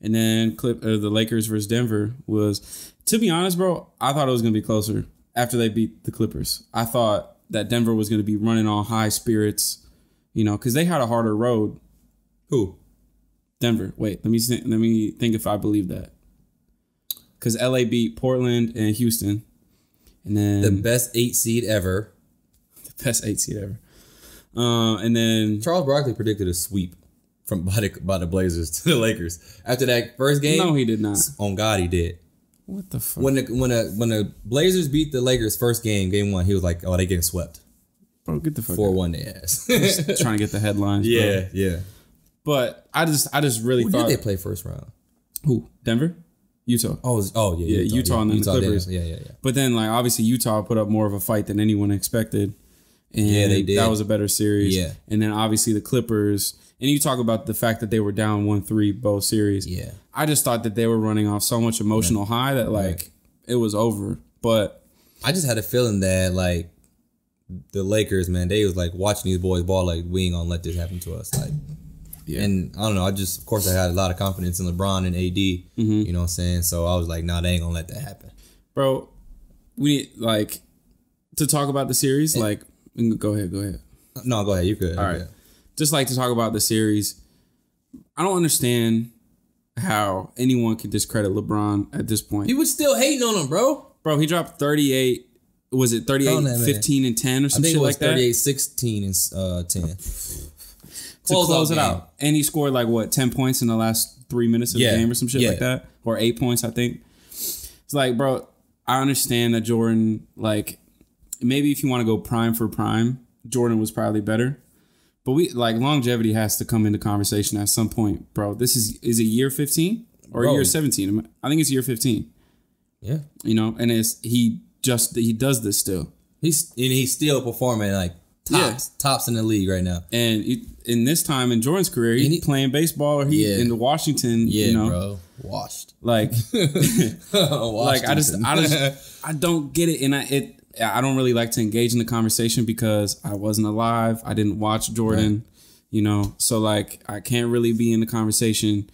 And then the Lakers versus Denver was, to be honest, bro, I thought it was gonna be closer after they beat the Clippers. I thought that Denver was gonna be running on high spirits, because they had a harder road. Who? Denver. Wait, let me think if I believe that. Because LA beat Portland and Houston. And then the best 8 seed ever. The best 8 seed ever. And then Charles Barkley predicted a sweep by the Blazers to the Lakers. After that first game? No, he did not. On God, he did. What the fuck? When the Blazers beat the Lakers first game 1, he was like, oh, they getting swept. Bro, get the fuck 4-1 their ass. Just trying to get the headlines. Yeah, bro. yeah. But I just really thought. Who did they play first round? Who? Denver? Utah. Oh yeah. Utah and then the Clippers. Yeah. But then like obviously Utah put up more of a fight than anyone expected. And they did. That was a better series. Yeah. And then obviously the Clippers, and you talk about the fact that they were down 1-3 both series. Yeah. I just thought that they were running off so much emotional high that like it was over. But I just had a feeling that like the Lakers, man, they was like watching these boys ball like we ain't gonna let this happen to us. Like and I don't know, of course I had a lot of confidence in LeBron and AD, you know what I'm saying? So I was like, nah, they ain't gonna let that happen. Bro, we like to talk about the series, like go ahead. No, go ahead, you could. All right. Just like to talk about the series. I don't understand how anyone can discredit LeBron at this point. He was still hating on him, bro. Bro, he dropped 38. Was it 38, 15, and 10 or some shit like that? 38, 16, and 10. To close it out. And he scored like, what, 10 points in the last 3 minutes of the game or some shit like that? Or 8 points, I think. It's like, bro, I understand that Jordan, like, maybe if you want to go prime for prime, Jordan was probably better. But longevity has to come into conversation at some point, bro. This is it year 15 or year 17? I think it's year 15. Yeah. And he does this still. He's still performing like tops in the league right now. And in this time in Jordan's career, he's playing baseball or in the Washington, bro. Washed. Like like I don't get it, and I don't really like to engage in the conversation because I wasn't alive. I didn't watch Jordan, so like I can't really be in the conversation,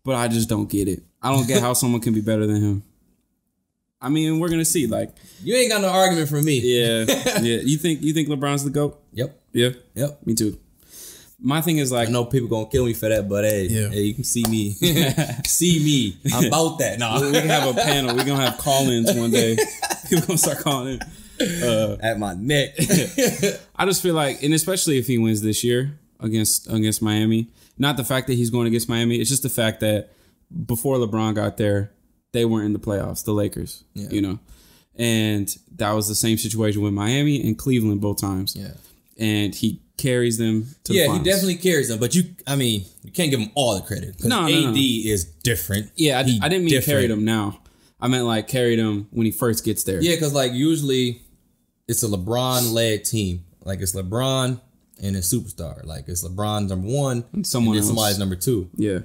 but I just don't get it. I don't get how someone can be better than him. I mean, we're gonna see. Like, you ain't got no argument for me. Yeah. You think LeBron's the GOAT? Yep. Yeah. Yep. Me too. My thing is like, I know people gonna kill me for that, but hey, you can see me. See me. I'm about that. No, we can have a panel. We're gonna have call-ins one day. People gonna start calling in. At my neck. I just feel like, and especially if he wins this year against Miami, not the fact that he's going against Miami, it's just the fact that before LeBron got there, they weren't in the playoffs, the Lakers, and that was the same situation with Miami and Cleveland both times. Yeah. And he carries them to the finals. He definitely carries them, but you can't give him all the credit. No, AD is different. Yeah, I didn't mean carried him now. I meant like carried him when he first gets there. Yeah, because like usually it's a LeBron-led team. Like it's LeBron and a superstar. Like it's LeBron number 1 and somebody's number 2. Yeah.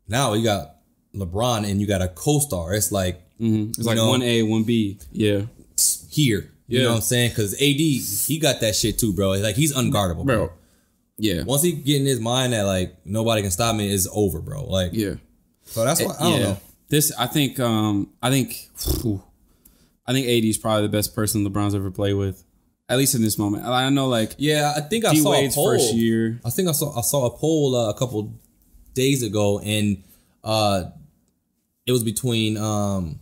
Now you got LeBron and you got a co-star. It's like it's like 1A, 1B. Yeah. here. You know what I'm saying? Because AD, he got that shit too, bro. Like, he's unguardable, bro. Yeah. Once he get in his mind that, like, nobody can stop me, it's over, bro. Like, yeah. So that's why, I don't know. I think AD is probably the best person LeBron's ever played with. At least in this moment. I know, like... Yeah, I think I saw Wade's a poll. First year. I think I saw a poll a couple days ago, and it was between AD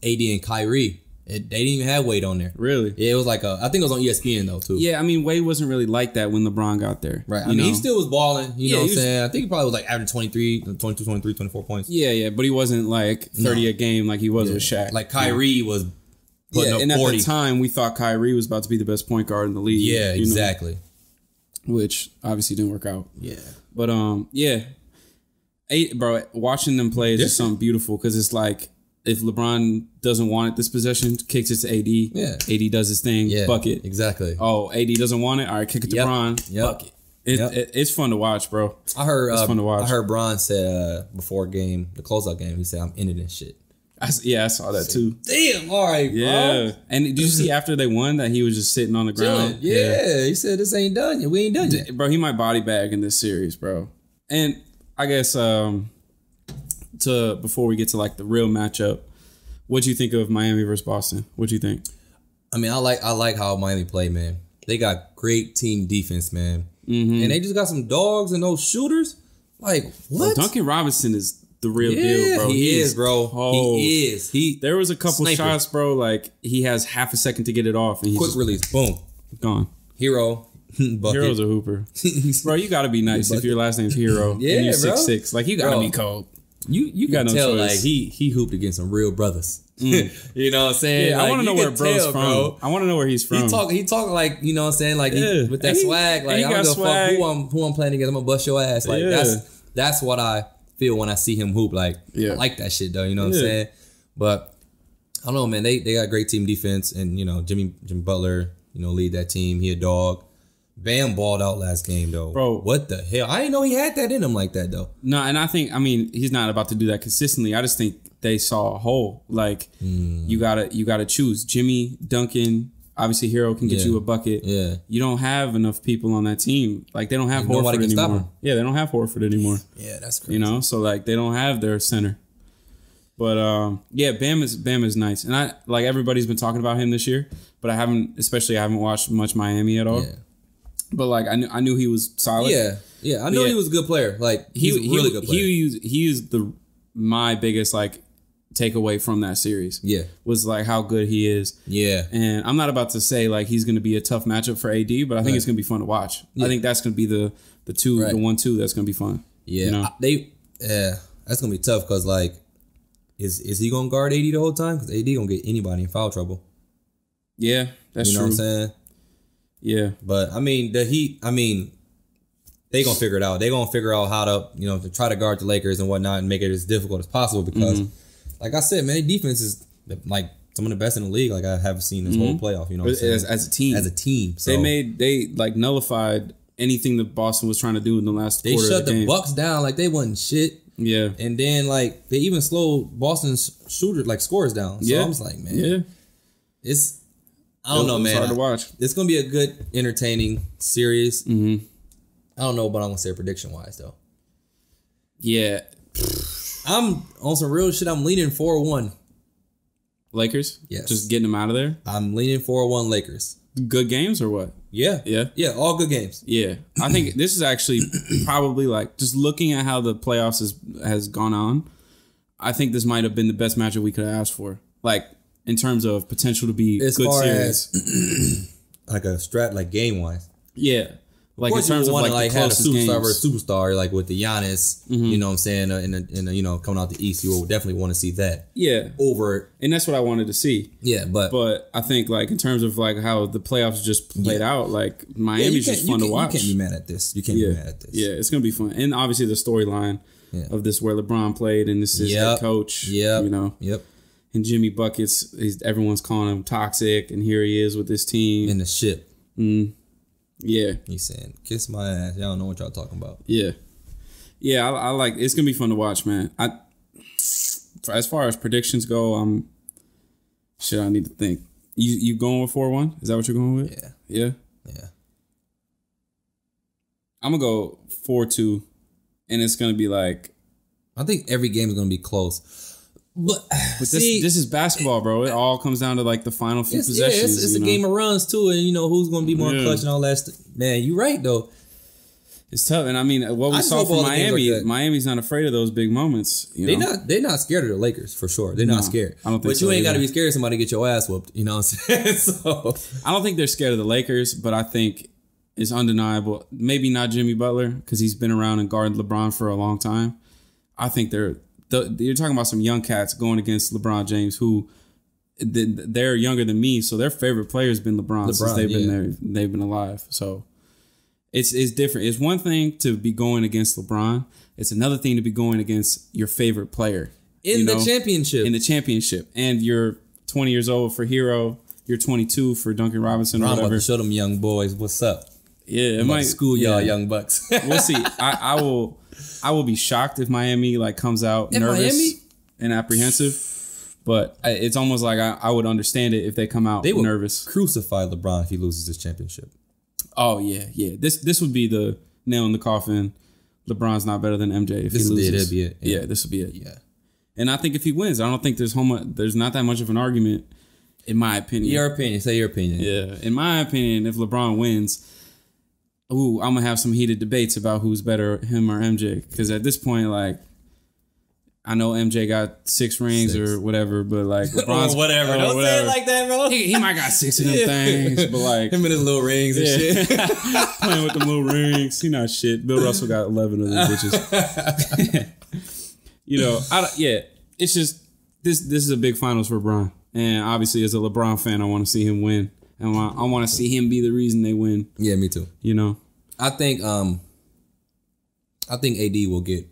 and Kyrie. They didn't even have Wade on there. Really? Yeah, it was like I think it was on ESPN, though, too. Yeah, I mean, Wade wasn't really like that when LeBron got there. Right. I mean, he still was balling. You know what I'm saying? I think he probably was like averaging 22, 23, 24 points. Yeah, but he wasn't like 30 a game like he was with Shaq. Like Kyrie was putting up 40. And at the time, we thought Kyrie was about to be the best point guard in the league. Yeah, exactly. Which obviously didn't work out. Yeah. But, bro, watching them play is just something beautiful because it's like, if LeBron doesn't want it this possession, kicks it to AD. Yeah. AD does his thing. Yeah, bucket. Exactly. Oh, AD doesn't want it. All right, kick it to Bron. Bucket. It's fun to watch, bro. It's fun to watch. I heard Bron said before game, the closeout game, he said, "I'm in this shit." I saw that too. Damn. All right, bro. Yeah. And did you see after they won that he was just sitting on the ground? Yeah. He said, "This ain't done yet. We ain't done yet, bro." He might body bag in this series, bro. And I guess before we get to like the real matchup. What'd you think of Miami versus Boston? What'd you think? I mean, I like how Miami play, man. They got great team defense, man. Mm-hmm. And they just got some dogs and those shooters. Like, what? Bro, Duncan Robinson is the real deal, bro. He is, bro. Cold. He is. There was a couple shots, bro, like he has half a second to get it off. And quick release. Boom. Gone. Hero. Hero's a hooper. Bro, you got to be nice if your last name's Hero. Yeah, and you're bro. 6'6". Like, you got to be cold. You got no tell choice. Like he hooped against some real brothers. You know what I'm saying? Yeah, like, I want to know where bro's from. Bro. I want to know where he's from. He talk like, you know what I'm saying? Like with that swag. Like, I don't give a fuck who I'm playing against. I'm gonna bust your ass. Like that's what I feel when I see him hoop. Like I like that shit though. You know what I'm saying? But I don't know, man. They got great team defense, and you know Jimmy Butler, you know, lead that team. He a dog. Bam balled out last game, though. Bro, what the hell? I didn't know he had that in him like that, though. No, and I mean, he's not about to do that consistently. I just think they saw a hole. Like, you gotta choose. Jimmy, Duncan, obviously Hero can get you a bucket. Yeah. You don't have enough people on that team. Like, they don't have Horford anymore. Yeah, they don't have Horford anymore. Yeah, that's crazy. You know, so, like, they don't have their center. But, Bam is nice. And I like, everybody's been talking about him this year, but I haven't watched much Miami at all. Yeah. But like I knew he was solid. Yeah, I knew he was a good player. Like he's a really good player. He is my biggest like takeaway from that series. Yeah, was like how good he is. Yeah, and I'm not about to say like he's going to be a tough matchup for AD, but I think it's going to be fun to watch. Yeah. I think that's going to be the 1-2 that's going to be fun. Yeah, you know? That's going to be tough because like is he going to guard AD the whole time? Because AD going to get anybody in foul trouble. Yeah, that's true. You know what I'm saying? Yeah. But, I mean, the Heat, they going to figure it out. They going to figure out how to, you know, to try to guard the Lakers and whatnot and make it as difficult as possible because, like I said, man, their defense is, like, some of the best in the league. Like, I haven't seen this whole playoff, you know what I'm saying? As a team. As a team. So. They nullified anything that Boston was trying to do in the last quarter of the game. They shut the Bucks down like they wasn't shit. Yeah. And then, like, they even slowed Boston's shooter, like, scores down. So, I was like, man. Yeah. I don't know, man. It's hard to watch. It's going to be a good, entertaining series. Mm-hmm. I don't know what I'm going to say prediction-wise, though. Yeah. I'm on some real shit. I'm leaning 4-1. Lakers? Yes. Just getting them out of there? I'm leaning 4-1 Lakers. Good games or what? Yeah. Yeah. Yeah, all good games. Yeah. I think this is actually probably like, just looking at how the playoffs has gone on, I think this might have been the best matchup we could have asked for. Like, in terms of potential to be as good far series. As like a strat, like game wise. Yeah. Like in terms of like have a superstar versus superstar, like with the Giannis, you know what I'm saying, in you know, coming out the East, you will definitely want to see that. Yeah. Over. And that's what I wanted to see. Yeah, but I think like in terms of like how the playoffs just played out, like Miami's just fun to watch. You can't be mad at this. You can't be mad at this. Yeah, it's gonna be fun. And obviously the storyline of this where LeBron played and this is head coach. Yeah. You know. Yep. And Jimmy Buckets, everyone's calling him toxic, and here he is with this team. In the ship. Yeah. He's saying, kiss my ass. Y'all don't know what y'all talking about. Yeah. Yeah, I like it's going to be fun to watch, man. As far as predictions go, I need to think. You going with 4-1? Is that what you're going with? Yeah. Yeah? Yeah. I'm going to go 4-2, and it's going to be like... I think every game is going to be close. But see, this is basketball, bro. It all comes down to like the final few possessions. Yeah, it's a game of runs, too, and who's going to be more clutch and all that stuff. Man, you're right, though. It's tough, and I mean, what we saw from Miami, Miami's not afraid of those big moments. They're not scared of the Lakers for sure. They're not scared. I don't think but you ain't got to be scared of somebody to get your ass whooped. You know what I'm saying? So I don't think they're scared of the Lakers, but I think it's undeniable. Maybe not Jimmy Butler because he's been around and guarded LeBron for a long time. I think you're talking about some young cats going against LeBron James who they're younger than me, so their favorite player has been LeBron since they've been there. They've been alive, so. It's different. It's one thing to be going against LeBron. It's another thing to be going against your favorite player. In the championship. In the championship. And you're 20 years old for Hero. You're 22 for Duncan Robinson or whatever. I'm about to show them young boys what's up. Yeah, it might school y'all young bucks. We'll see. I will be shocked if Miami comes out nervous and apprehensive. But it's almost like I would understand it if they come out nervous. Crucify LeBron if he loses this championship. Oh, yeah. This would be the nail in the coffin. LeBron's not better than MJ if he loses. This would be it. Yeah, this would be it. Yeah. And I think if he wins, I don't think there's not that much of an argument, in my opinion. Your opinion. Say your opinion. Yeah. In my opinion, if LeBron wins, I'm going to have some heated debates about who's better, him or MJ. Because at this point, like, I know MJ got 6 rings or whatever, but like LeBron's or whatever. Don't say it like that, bro. He might got 6 of them things, but like him and his little rings and shit. Playing with them little rings. He not shit. Bill Russell got 11 of them bitches. It's just this is a big finals for LeBron. And obviously as a LeBron fan, I want to see him win. And I want to see him be the reason they win. Yeah, me too. I think AD will get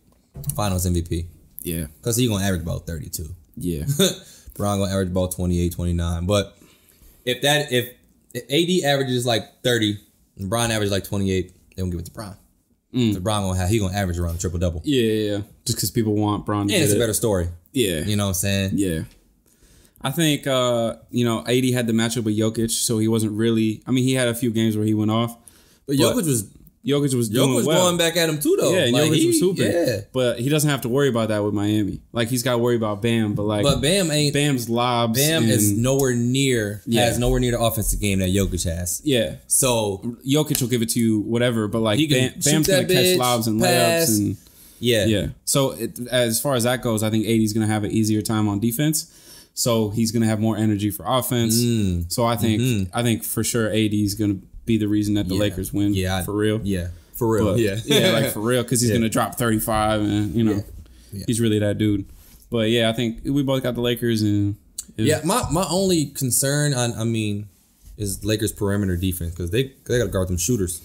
finals MVP. Yeah. Because he's going to average about 32. Yeah. Bron going to average about 28, 29. But if AD averages like 30 and Bron averages like 28, they going to give it to Bron. So Bron he going to average around a triple-double. Yeah. Just because people want Bron to get it. And it's a better story. Yeah. You know what I'm saying? Yeah. I think, AD had the matchup with Jokic, so he wasn't really... I mean, he had a few games where he went off. But Jokic was doing well. Going back at him too, though. Yeah, and Jokic was hooping. Yeah. But he doesn't have to worry about that with Miami. Like, he's got to worry about Bam, but Bam's lobs. Bam is nowhere near, has nowhere near the offensive game that Jokic has. Yeah. So Jokic will give it to you, whatever, but like Bam's going to catch lobs and layups. And, yeah. So as far as that goes, I think AD's going to have an easier time on defense. So he's going to have more energy for offense. So I think for sure AD's going to be the reason that the Lakers win. Yeah, for real. Yeah, for real. But, like for real, because he's gonna drop 35, and he's really that dude. But yeah, I think we both got the Lakers, and my only concern is Lakers perimeter defense because they got to guard them shooters.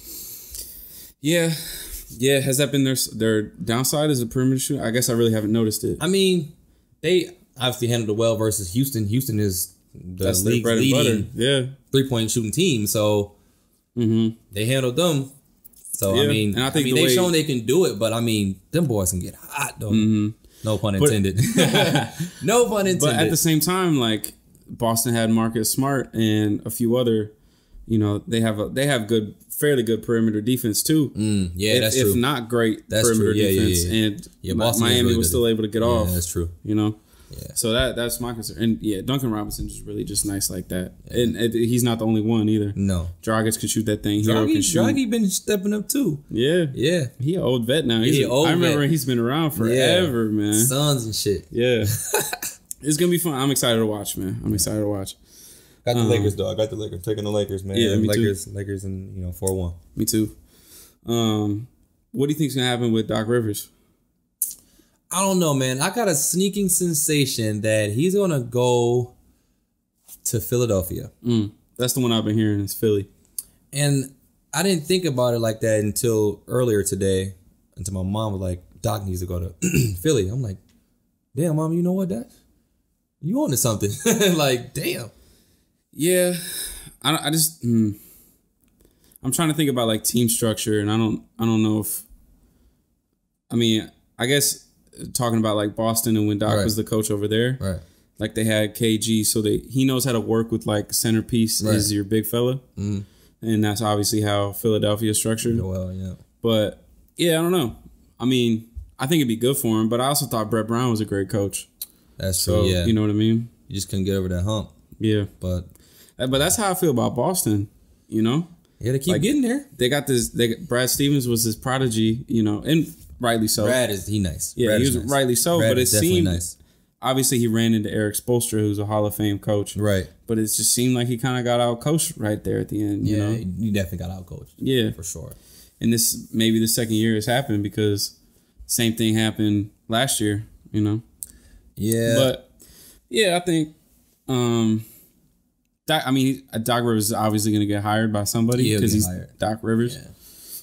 Yeah. Has that been their downside as a perimeter shooter? I guess I really haven't noticed it. I mean, they obviously handled it well versus Houston. Houston is the league's leading 3-point shooting team, so. They handled them. So, and I think they've shown they can do it, but them boys can get hot, though. No pun intended. No pun intended. But at the same time, like, Boston had Marcus Smart and a few other, they have fairly good perimeter defense, too. That's true. If not great perimeter defense. And Miami really was still able to get off. Yeah, that's true. Yeah. So that's my concern. And Duncan Robinson is really just nice like that. And he's not the only one either. No. Dragic can shoot that thing. Hero can shoot. Dragic been stepping up too. Yeah. Yeah. He an old vet now. I remember he's been around forever, man. Sons and shit. Yeah. It's going to be fun. I'm excited to watch, man. Got the Lakers, dog. Got the Lakers. Taking the Lakers, man. Yeah, me Lakers, too. Lakers and 4-1. Me too. What do you think's going to happen with Doc Rivers? I don't know, man. I got a sneaking sensation that he's going to go to Philadelphia. That's the one I've been hearing is Philly. And I didn't think about it like that until earlier today. Until my mom was like, Doc needs to go to Philly. I'm like, damn, Mom, you know what, Dad? You on to something. Like, damn. Yeah. I just... I'm trying to think about like team structure, and I don't know if... I guess... Talking about like Boston and when Doc was the coach over there, right? Like they had KG, so he knows how to work with like centerpiece is your big fella, and that's obviously how Philadelphia is structured. Well, yeah. But yeah, I don't know. I mean, I think it'd be good for him, but I also thought Brett Brown was a great coach. That's true. Yeah, you know what I mean. You just couldn't get over that hump. Yeah, but that's how I feel about Boston. You know, yeah, they keep getting there. They got this. Brad Stevens was his prodigy. You know, and rightly so. Brad is nice. Yeah, Brad he was nice. rightly so. Brad but it seemed nice. Obviously he ran into Eric Spoelstra, who's a Hall of Fame coach. Right. But it just seemed like he kind of got out coached right there at the end. You know, he definitely got out coached. Yeah, for sure. And this maybe the second year has happened because same thing happened last year. You know. Yeah. But yeah, I think. Doc Rivers is obviously going to get hired by somebody because he's hired. Doc Rivers. Yeah.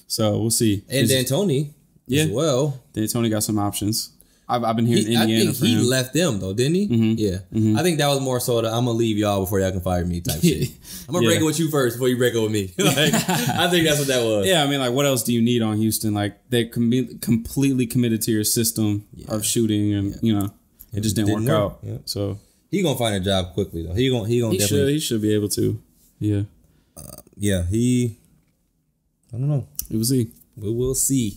So we'll see. And D'Antoni as well. D'Antoni got some options. I've been hearing Indiana. I think he left them though, didn't he? Mm-hmm. Yeah. Mm-hmm. I think that was more so that I'm gonna leave y'all before y'all can fire me type shit. I'm gonna break it with you first before you break it with me. I think that's what that was. Yeah, I mean, like, what else do you need on Houston? Like, they completely committed to your system of shooting, and you know, it just didn't work out. Yeah. So he gonna find a job quickly though. He definitely. He should be able to. Yeah. I don't know. We'll see. We will see.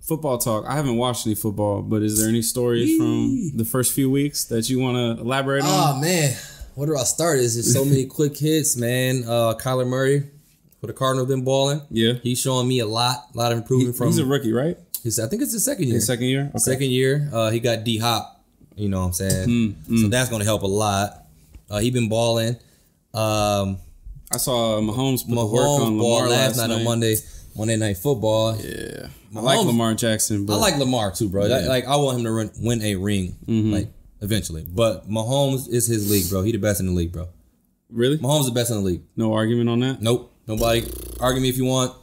Football talk. I haven't watched any football, but is there any stories from the first few weeks that you want to elaborate on? Oh, man. Where do I start? There's just so many quick hits, man. Kyler Murray for the Cardinals been balling. Yeah. He's showing me a lot of improvement from. He's a rookie, right? I think it's his second year. His second year? Okay. Second year. He got D-Hop, you know what I'm saying? So that's going to help a lot. He been balling. I saw Mahomes put the work on Lamar last night on Monday Night Football. Yeah. I like Lamar Jackson. But I like Lamar too, bro. Yeah. I want him to win a ring, like eventually. But Mahomes is his league, bro. He the best in the league, bro. Really? Mahomes is the best in the league. No argument on that? Nope. Nobody. Argue me if you want.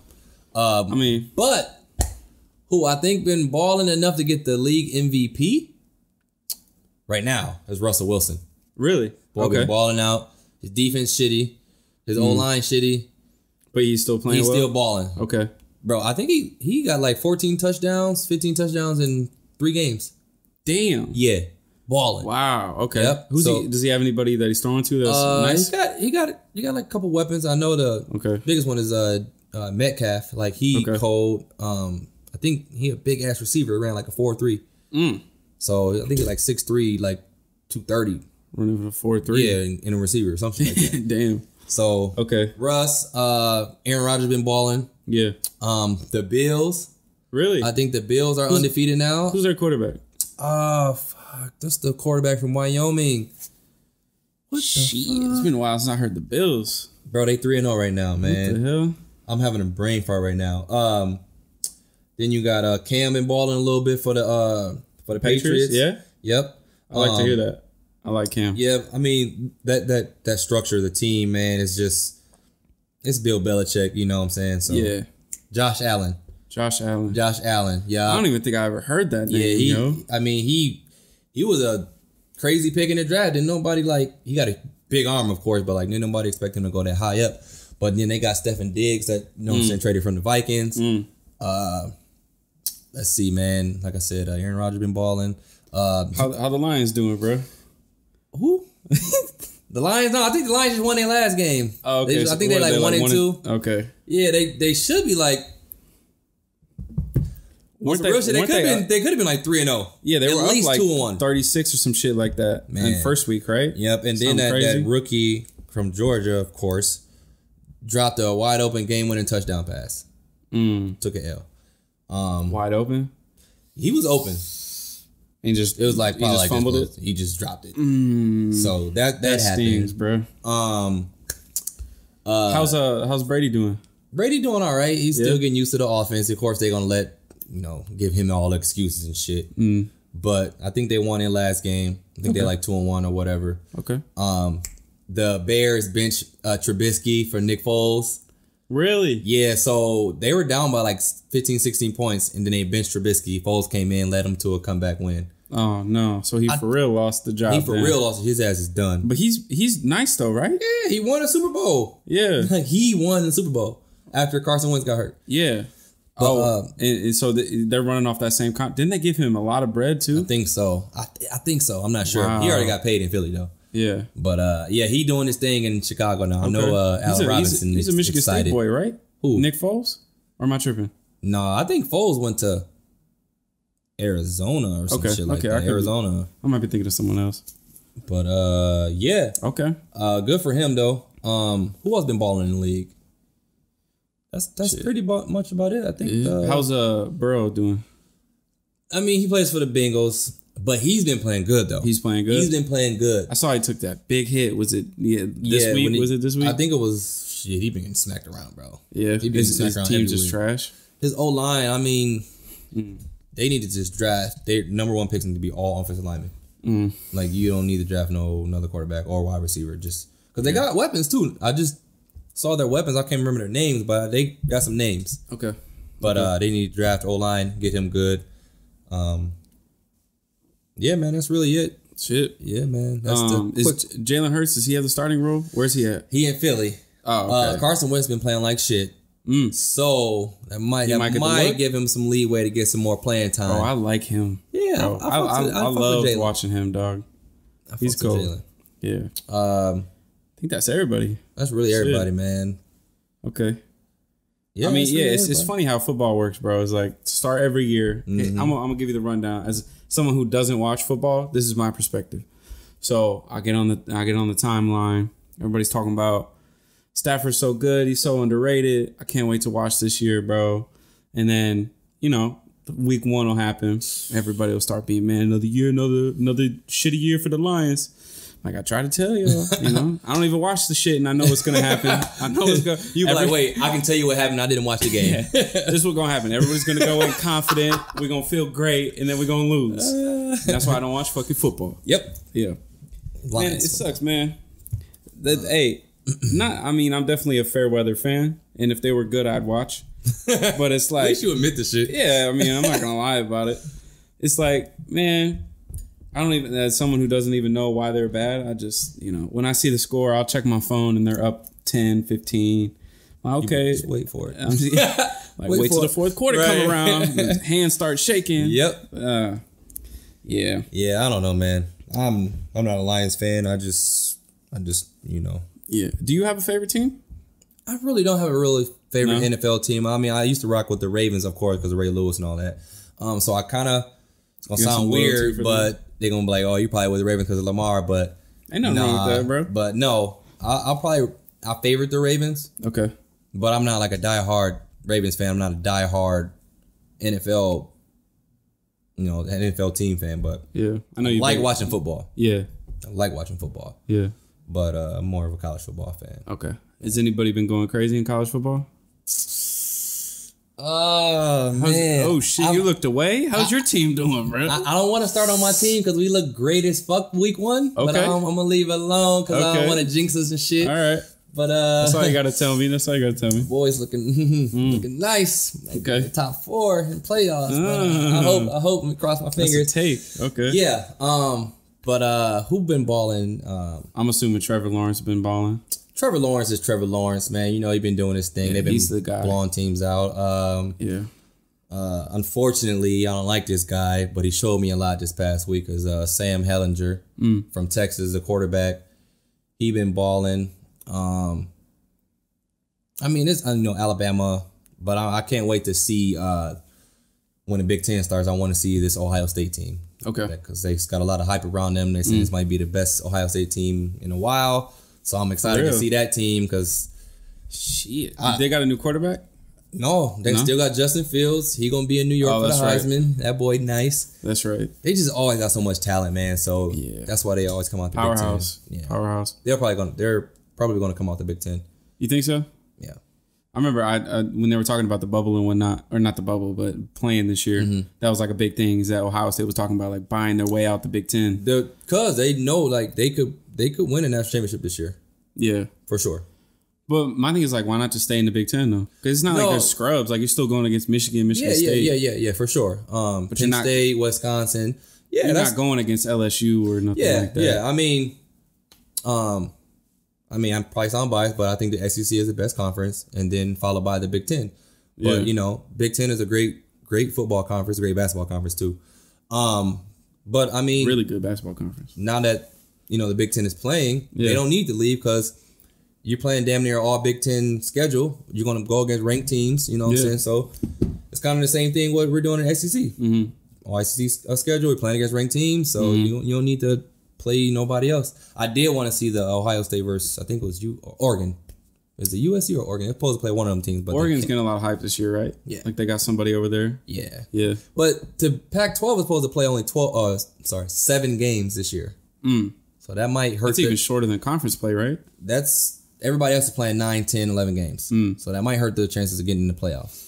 But who I think been balling enough to get the league MVP right now is Russell Wilson. Really? Boy, been balling out. His defense shitty. His O-line shitty. But he's still playing. He's still balling. Okay. Bro, I think he got like 14 touchdowns, 15 touchdowns in 3 games. Damn. Yeah. Balling. Wow. Okay. Yep. Does he have anybody that he's throwing to that's nice? He got like a couple weapons. I know the biggest one is Metcalf. Like he cold. I think he a big ass receiver, ran like a 4.3. So I think he's like 6'3", like 230. Running for 4.3. Yeah, in a receiver or something like that. Damn. So Russ, Aaron Rodgers been balling. Yeah. The Bills. Really? I think the Bills are undefeated now. Who's their quarterback? Fuck. That's the quarterback from Wyoming. Shit. It's been a while since I heard the Bills. Bro, they 3-0 right now, man. What the hell? I'm having a brain fart right now. Then you got Cam been balling a little bit for the Patriots. Yeah. Yep. I like to hear that. I like Cam. Yeah, I mean that structure of the team, man, is just it's Bill Belichick, you know what I'm saying? So yeah. Josh Allen. Yeah. I don't even think I ever heard that name. I mean, he was a crazy pick in the draft. Didn't nobody he got a big arm, of course, but didn't nobody expect him to go that high up. But then they got Stefan Diggs that what I'm saying, traded from the Vikings. Let's see, man. Like I said, Aaron Rodgers been balling. How the Lions doing, bro? Who? The Lions? No, I think the Lions just won their last game. Oh, okay. I think they're 1-2. Okay. Yeah, they should be like. They could have been like 3-0. Yeah, they were at least up 2-1, 36 or some shit like that. Man. In first week, right? Yep, and then that rookie from Georgia, of course, dropped a wide open game winning touchdown pass. Took an L. Wide open. He was open. And it was like he just fumbled it. He just dropped it. So that stings, bro. How's Brady doing? Brady doing all right. He's still getting used to the offense. Of course, they're gonna give him all the excuses and shit. But I think they won in last game. I think they're like 2-1 or whatever. Okay. The Bears bench Trubisky for Nick Foles. Really? Yeah, so they were down by like 15, 16 points, and then they benched Trubisky. Foles came in, led them to a comeback win. Oh, no. So he for real lost the job. He for real lost. His ass is done. But he's nice, though, right? Yeah, he won a Super Bowl. Yeah. He won the Super Bowl after Carson Wentz got hurt. Yeah. But, and so they're running off that same Didn't they give him a lot of bread too? I think so. I think so. I'm not sure. Wow. He already got paid in Philly though. Yeah. But he doing his thing in Chicago now. Okay. I know Allen Robinson he's a Michigan excited. State boy, right? Who? Nick Foles? Or am I tripping? No, I think Foles went to Arizona or some shit like that. Arizona. I might be thinking of someone else. But yeah. Okay. Good for him though. Who else been balling in the league? That's pretty much about it. I think. How's Burrow doing? I mean, he plays for the Bengals, but he's been playing good though. He's playing good. He's been playing good. I saw he took that big hit. Was it this week? Was it this week? I think it was. Shit, he been getting smacked around, bro. Yeah, his team just trash. His O line. I mean, they need to just draft. Their number one picks need to be all offensive linemen. Like you don't need to draft another quarterback or wide receiver, just because they got weapons too. I just saw their weapons. I can't remember their names, but they got some names. Okay. But they need to draft O-line, get him good. Yeah, man, that's really it. Shit. Yeah, man. That's is Jalen Hurts, does he have the starting role? Where's he at? He in Philly. Oh, okay. Carson Wentz been playing like shit. So that might give him some leeway to get some more playing time. Oh, I like him. Yeah, I love watching him, dog. He's cool. Yeah. I think that's everybody. That's really everybody, man. Okay. Yeah, I mean, it's funny how football works, bro. It's like start every year. I'm gonna give you the rundown. As someone who doesn't watch football, this is my perspective. So I get on the timeline. Everybody's talking about Stafford's so good, he's so underrated. I can't wait to watch this year, bro. And then, week 1 will happen. Everybody will start being, man, another year, another shitty year for the Lions. Like I try to tell y'all, I don't even watch the shit and I know what's gonna happen. I know it's gonna. You be like, wait, I can tell you what happened. I didn't watch the game. This is what's gonna happen. Everybody's gonna go in confident. We're gonna feel great, and then we're gonna lose. That's why I don't watch fucking football. Yep. Yeah. Man, it sucks, man. I'm definitely a fair weather fan, and if they were good, I'd watch. But it's like, at least you admit the shit. Yeah, I'm not gonna lie about it. It's like, man, I don't even, as someone who doesn't even know why they're bad, I just, when I see the score, I'll check my phone and they're up 10, 15. Okay. Just wait for it. Wait till the fourth quarter come around, hands start shaking. Yep. Yeah. Yeah, I don't know, man. I'm not a Lions fan. I just Yeah. Do you have a favorite team? I really don't have a really favorite NFL team. I mean, I used to rock with the Ravens, of course, because of Ray Lewis and all that. So I kind of, it's going to sound weird, but they're going to be like, oh, you probably with the Ravens because of Lamar, but ain't nothing wrong with that, bro. But no, I favorite the Ravens. Okay. But I'm not like a diehard Ravens fan. I'm not a diehard NFL, an NFL team fan, but yeah, I know you like watching football. Yeah. I like watching football. Yeah. But I'm more of a college football fan. Okay. Has anybody been going crazy in college football? Man. Oh, shit. You looked away? How's your team doing, bro? I don't want to start on my team because we look great as fuck week 1. Okay. But I'm going to leave it alone because I don't want to jinx us and shit. All right. But that's all you got to tell me. Boys looking nice. Okay. Top 4 in playoffs. But I hope we cross my fingers. That's a take. Okay. Yeah. But who been balling? I'm assuming Trevor Lawrence been balling. Trevor Lawrence is Trevor Lawrence, man. He been doing his thing. Yeah, They've been blowing teams out. Yeah. Unfortunately, I don't like this guy, but he showed me a lot this past week. Is Sam Hellinger from Texas, the quarterback. He been balling. I mean, it's Alabama, but I can't wait to see when the Big Ten starts. I want to see this Ohio State team. Okay. Because they've got a lot of hype around them. They say this might be the best Ohio State team in a while. So I'm excited to see that team because shit. They got a new quarterback? No, they still got Justin Fields. He gonna be in New York for the Heisman. Right. That boy nice. That's right. They just always got so much talent, man. So that's why they always come out the Powerhouse. Big Ten. Yeah. Powerhouse. They're probably gonna come out the Big Ten. You think so? Yeah. I remember when they were talking about the bubble and whatnot, or not the bubble, but playing this year, that was like a big thing. Is that Ohio State was talking about like buying their way out the Big Ten because they know like they could win a national championship this year. Yeah, for sure. But my thing is like, why not just stay in the Big Ten though? Because it's not like they're scrubs. Like you're still going against Michigan State. Yeah, for sure. But Penn State, Wisconsin. Yeah, you're not going against LSU or nothing like that. Yeah. I mean, I'm probably sound biased, but I think the SEC is the best conference, and then followed by the Big Ten. But you know, Big Ten is a great football conference, great basketball conference too. But I mean, really good basketball conference. Now that you know the Big Ten is playing, they don't need to leave because you're playing damn near all Big Ten schedule. You're going to go against ranked teams. You know what I'm saying? So it's kind of the same thing what we're doing in SEC. Mm-hmm. All SEC schedule, we're playing against ranked teams, so you don't need to play nobody else. I did want to see the Ohio State versus, I think it was Oregon. Is it USC or Oregon? They're supposed to play one of them teams. But Oregon's getting a lot of hype this year, right? Yeah. Like they got somebody over there. Yeah. Yeah. But the Pac-12 is supposed to play only 7 games this year. So that might hurt. It's even shorter than conference play, right? That's everybody else is playing 9, 10, 11 games. So that might hurt the chances of getting in the playoffs.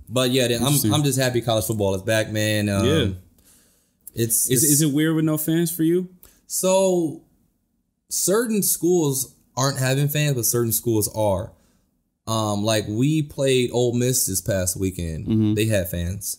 But yeah, I'm just happy college football is back, man. Is it weird with no fans for you? So certain schools aren't having fans, but certain schools are. Like we played Ole Miss this past weekend. They had fans.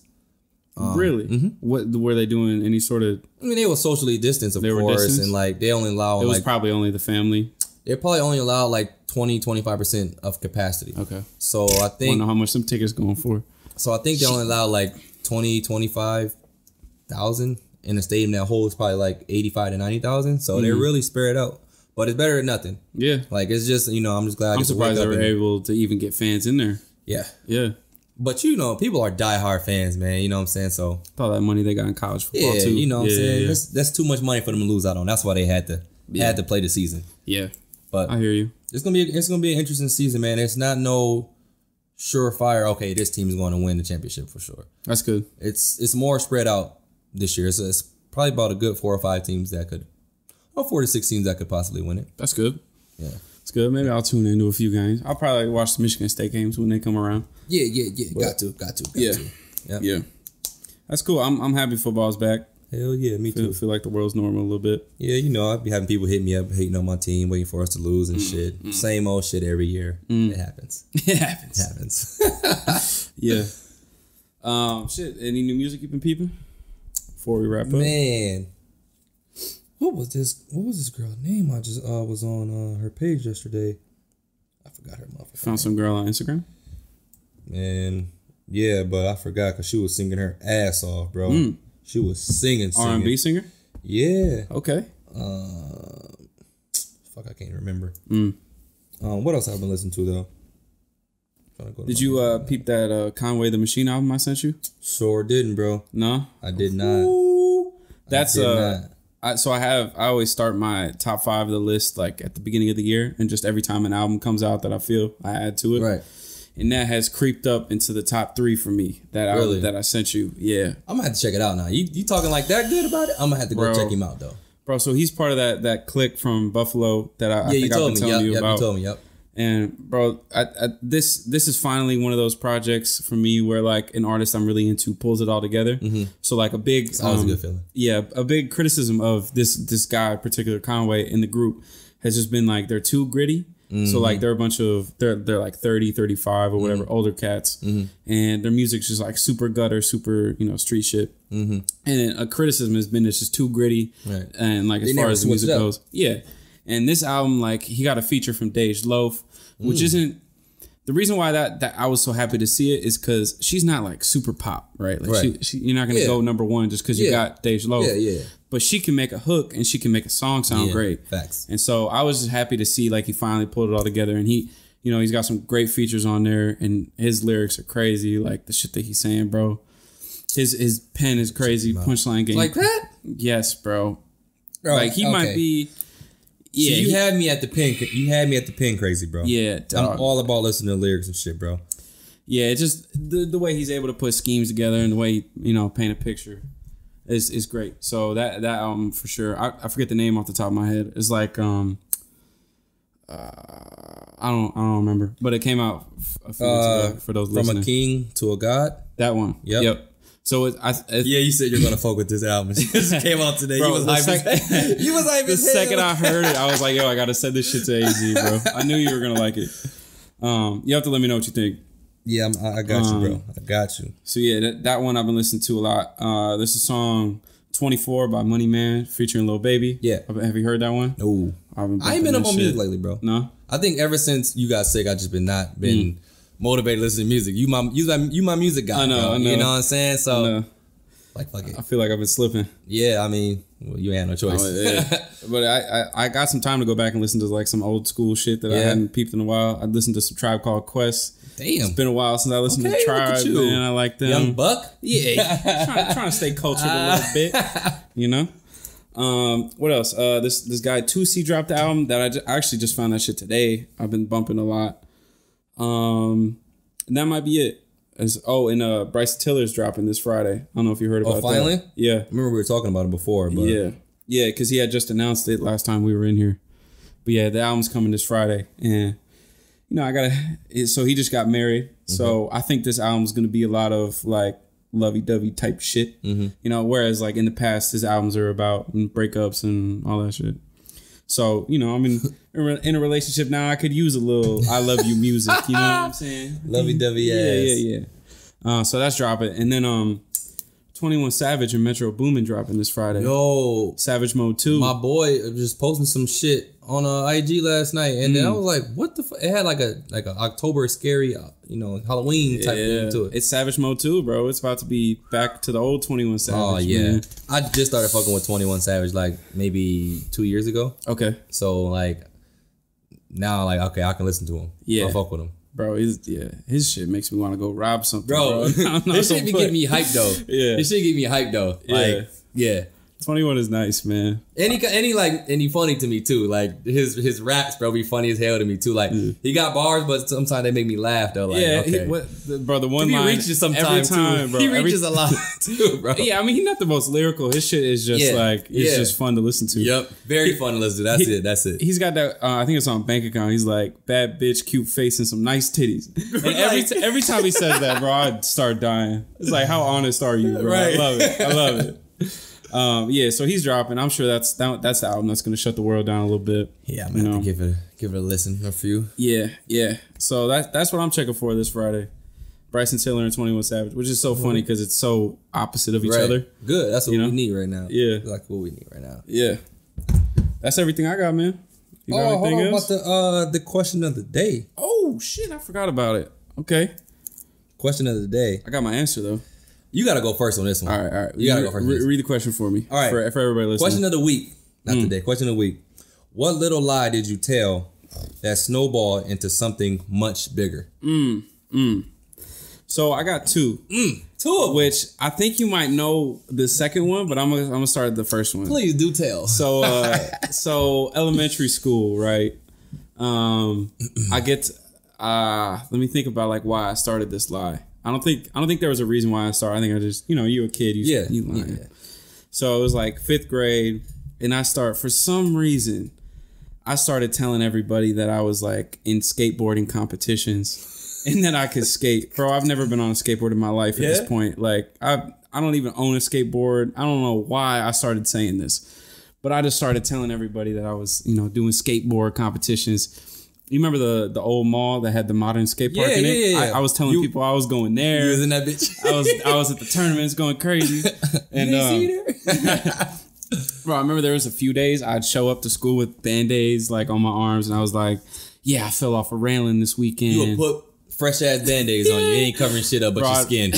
Really? What were they doing? Any sort of? I mean, they were socially distanced, of course, and like they only allow. It was probably only the family. They probably only allow like 20-25% of capacity. Okay. So I think. I don't know how much some tickets going for. So I think they only allow like 25,000 in a stadium that holds probably like 85 to 90,000. So they're really spread out. But it's better than nothing. Yeah. Like, it's just, you know, I'm just glad. I'm surprised they were able to even get fans in there. Yeah. Yeah. But, you know, people are diehard fans, man. You know what I'm saying? So. All that money they got in college football, too. You know what I'm saying? Yeah. That's too much money for them to lose out on. That's why they had to play the season. Yeah. But I hear you. It's gonna be an interesting season, man. It's not no surefire, okay, this team is going to win the championship for sure. That's good. It's more spread out this year. So it's probably about a good 4 or 5 teams that could, or 4 to 6 teams that could possibly win it. That's good. Yeah. It's good. Maybe I'll tune into a few games. I'll probably watch the Michigan State games when they come around. Yeah. Got to. Yep. Yeah. That's cool. I'm happy football's back. Hell yeah, me too. Feel like the world's normal a little bit. Yeah, you know, I'd be having people hit me up, hating on my team, waiting for us to lose and shit. Same old shit every year. It happens. It happens. Yeah. Shit. Any new music you've been peeping? Before we wrap up, man. What was this girl's name? I just was on her page yesterday. I forgot her motherfucker. Found some girl on Instagram. Man, yeah, but I forgot because she was singing her ass off, bro. She was singing. R&B singer? Yeah. Okay. Fuck, I can't remember. What else have I been listening to though? Did you peep that Conway the Machine album I sent you? Sure didn't, bro. No, I did not. Ooh. That's I always start my top 5 of the list like at the beginning of the year, and just every time an album comes out that I feel I add to it. Right. And that has creeped up into the top 3 for me. That album that I sent you. Yeah. I'm gonna have to check it out now. You talking like that good about it? I'm gonna have to go check him out though. Bro, so he's part of that clique from Buffalo that I think I've been telling you about. You told me, yep. And bro, this is finally one of those projects for me where like an artist I'm really into pulls it all together. So like a big, it's always a good feeling. Yeah, a big criticism of this guy, particular Conway in the group, has just been like they're too gritty. So like they're a bunch of they're like 30, 35 or whatever older cats, and their music's just like super gutter, super street shit. And a criticism has been it's just too gritty, right. And like as far as the music goes, yeah. And this album, like he got a feature from Dej Loaf, which isn't the reason why that I was so happy to see it is because she's not like super pop, right? Like she you're not gonna go number one just because you got Dej Loaf. Yeah. But she can make a hook and she can make a song sound great. Facts. And so I was just happy to see like he finally pulled it all together, and he, he's got some great features on there, and his lyrics are crazy. Like the shit that he's saying, bro. His pen is crazy. Punchline game. Like that? Yes, bro. Like he might be. Yeah, so you had me at the pen. You had me at the pen, crazy, bro. Yeah, dog. I'm all about listening to lyrics and shit, bro. Yeah, it's just the way he's able to put schemes together and the way paint a picture is great. So that album for sure. I forget the name off the top of my head. It's like I don't remember, but it came out a few weeks ago for those listening. From a king to a god. That one. Yep. So you said you're gonna fuck with this album. It just came out today. Bro, you was hyping. The second I heard it, I was like, yo, I gotta send this shit to AZ, bro. I knew you were gonna like it. You have to let me know what you think. Yeah, I got you, bro. I got you. So yeah, that one I've been listening to a lot. This is song 24 by Money Man featuring Lil Baby. Yeah. Have you heard that one? No. I ain't been up on music lately, bro. No? I think ever since you got sick, I just been motivated to listen to music. You my music guy. I know. You know what I'm saying? So like fuck it. I feel like I've been slipping. Yeah, I mean, well, you had no choice. But I got some time to go back and listen to like some old school shit that I hadn't peeped in a while. I listened to some Tribe Called Quest. Damn, it's been a while since I listened to Tribe. Man, I like them. Young Buck. Yeah, trying to stay cultured a little bit. You know. What else? This guy 2C dropped the album that I actually just found that shit today. I've been bumping a lot. And that might be it. And Bryce Tiller's dropping this Friday. I don't know if you heard about that. Oh, finally? Yeah. I remember we were talking about it before. But Yeah, because he had just announced it last time we were in here. But yeah, the album's coming this Friday. And, you know, so he just got married. Mm-hmm. So I think this album's going to be a lot of like lovey-dovey type shit. Mm-hmm. You know, whereas like in the past, his albums are about breakups and all that shit. So, you know, I'm in a relationship now. I could use a little I love you music. You know what I'm saying? Lovey-dovey ass. Yeah. So that's dropping. And then 21 Savage and Metro Boomin dropping this Friday. Yo. Savage Mode 2. My boy just posting some shit on IG last night. And then I was like, what the fuck? It had like a October scary, Halloween type thing to it. It's Savage Mode 2, bro. It's about to be back to the old 21 Savage. Oh, yeah. Man. I just started fucking with 21 Savage like maybe 2 years ago. Okay. So like now like, okay, I can listen to him. Yeah. I'll fuck with him. Bro, his shit makes me want to go rob something. Bro, this shit be getting me hyped though. Yeah. This shit get me hyped though. Like, yeah. 21 is nice, man. And he funny to me too. Like his raps, bro, be funny as hell to me too. Like he got bars, but sometimes they make me laugh though. Like, okay. Bro, the one line he reaches sometimes too. Bro. He reaches a lot too, bro. Yeah, I mean he's not the most lyrical. His shit is just it's just fun to listen to. Yep, very fun to listen to. That's it. He's got that. I think it's on bank account. He's like bad bitch, cute face, and some nice titties. And every time he says that, bro, I'd start dying. It's like, how honest are you, bro? Right. I love it. So he's dropping. I'm sure that's the album that's gonna shut the world down a little bit. Yeah, I'm gonna have to give it a listen, a few. Yeah. So that's what I'm checking for this Friday. Bryson Tiller and 21 Savage, which is so funny because it's so opposite of each other. Good. That's what we need right now. Yeah, like what we need right now. Yeah, that's everything I got, man. You got anything else? About the question of the day. Oh shit, I forgot about it. Okay. Question of the day. I got my answer though. You got to go first on this one. All right. You got to go first. Read the question for me. All right. For everybody listening. Question of the week. Not today. Question of the week. What little lie did you tell that snowballed into something much bigger? So I got two. Two of them. Which I think you might know the second one, but I'm gonna start at the first one. Please do tell. So elementary school, right? I get let me think about like why I started this lie. I don't think there was a reason why I started. I think I just, you're a kid. You lie. Yeah. So it was like 5th grade, and for some reason, I started telling everybody that I was like in skateboarding competitions and that I could skate. Bro, I've never been on a skateboard in my life at this point. Like, I don't even own a skateboard. I don't know why I started saying this, but I just started telling everybody that I was, doing skateboard competitions. You remember the old mall that had the modern skate park in it? Yeah. I was telling people I was going there. You was in that bitch. I was at the tournaments going crazy. And you see there? Bro, I remember there was a few days I'd show up to school with Band-Aids like on my arms, and I was like, yeah, I fell off a railing this weekend. You would put fresh ass Band-Aids on you. It ain't covering shit up but your skin.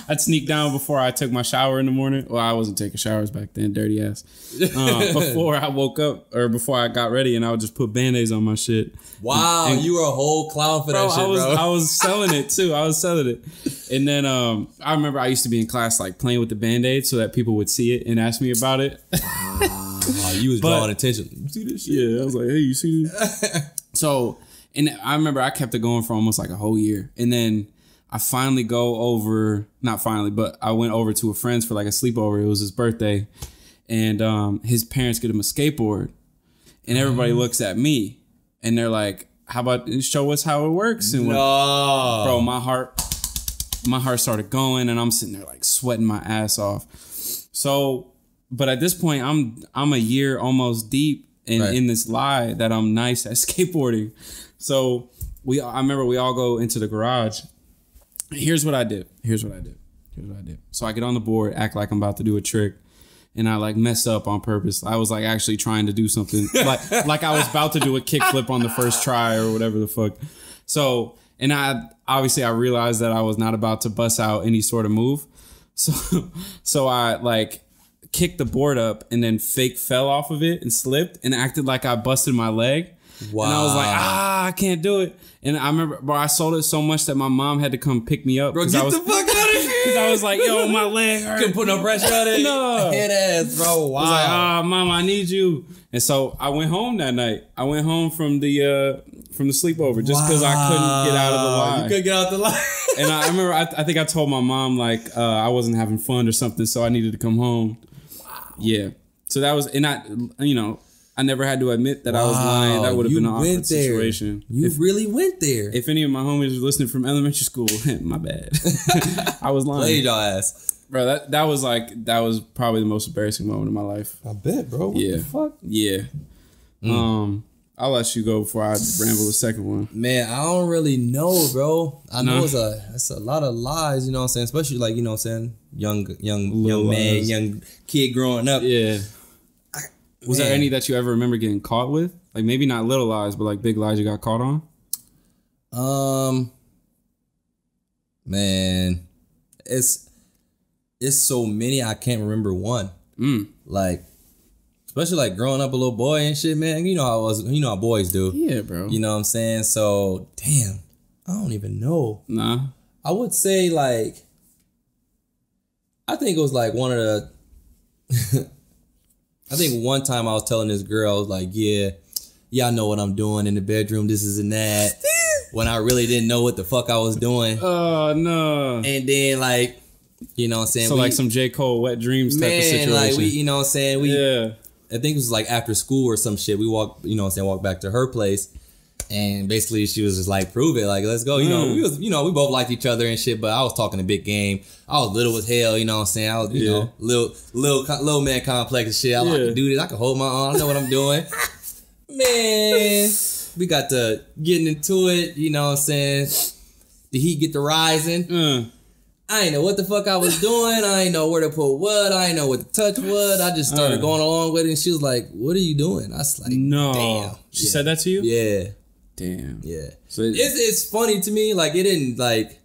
I'd sneak down before I took my shower in the morning. Well, I wasn't taking showers back then, dirty ass. Before I woke up or before I got ready, and I would just put Band-Aids on my shit. Wow, and you were a whole clown for that shit, bro. I was selling it too. And then I remember I used to be in class like playing with the Band-Aids so that people would see it and ask me about it. Wow, you was drawing attention. You see this shit? Yeah, I was like, hey, you see this? So, and I remember I kept it going for almost like a whole year. And then I finally I went over to a friend's for like a sleepover. It was his birthday. And his parents get him a skateboard. And everybody looks at me. And they're like, how about show us how it works? And bro, my heart started going. And I'm sitting there like sweating my ass off. So, but at this point, I'm a year almost deep in this lie that I'm nice at skateboarding. So I remember we all go into the garage. Here's what I did. So I get on the board, act like I'm about to do a trick, and I like mess up on purpose. I was like actually trying to do something like I was about to do a kickflip on the first try or whatever the fuck. So, and I realized that I was not about to bust out any sort of move. So I like kicked the board up and then fake fell off of it and slipped and acted like I busted my leg. Wow. And I was like, I can't do it. And I remember, bro, I sold it so much that my mom had to come pick me up. Bro, get the fuck out of here. Because I was like, yo, my leg hurt. Couldn't put no pressure on it. No. Head ass, bro. Wow. I was like, Mom, I need you. And so I went home that night. I went home from the sleepover just because I couldn't get out of the line. You couldn't get out the line. And I remember, I think I told my mom, like, I wasn't having fun or something, so I needed to come home. Wow. Yeah. So that was, and I never had to admit that I was lying. That would have been an awkward situation. You really went there. If any of my homies were listening from elementary school, my bad. I was lying. Played your ass. Bro, that was probably the most embarrassing moment of my life. I bet, bro. What the fuck? Yeah. I'll let you go before I ramble the second one. Man, I don't really know, bro. I know it's a lot of lies, you know what I'm saying? Especially like, you know what I'm saying, young man, young kid growing up. Yeah. Was there any that you ever remember getting caught with? Like maybe not little lies, but like big lies you got caught on? Man, it's so many I can't remember one. Like, especially like growing up a little boy and shit, man. You know how I was. You know how boys do. Yeah, bro. You know what I'm saying? So damn, I don't even know. Nah. I would say like, I think it was like one of the. I think one time I was telling this girl, like, yeah, I know what I'm doing in the bedroom, this is and that, when I really didn't know what the fuck I was doing. Oh, no. And then, like, you know what I'm saying? So, like some J. Cole, Wet Dreams type of situation. Like, you know what I'm saying? I think it was like after school or some shit. We walked back to her place. And basically, she was just like, "Prove it, like, let's go." You know, we both liked each other and shit. But I was talking a big game. I was little as hell. You know what I'm saying? I was, you know, little man complex and shit. I can do this. I can hold my own. I know what I'm doing. Man, we got to getting into it. You know what I'm saying? The heat get to rising. I ain't know what the fuck I was doing. I ain't know where to put what. I ain't know what to touch what. I just started going along with it. And she was like, "What are you doing?" I was like, "No." Damn. She said that to you? Yeah. Damn. Yeah. So it's funny to me. Like, it didn't, like,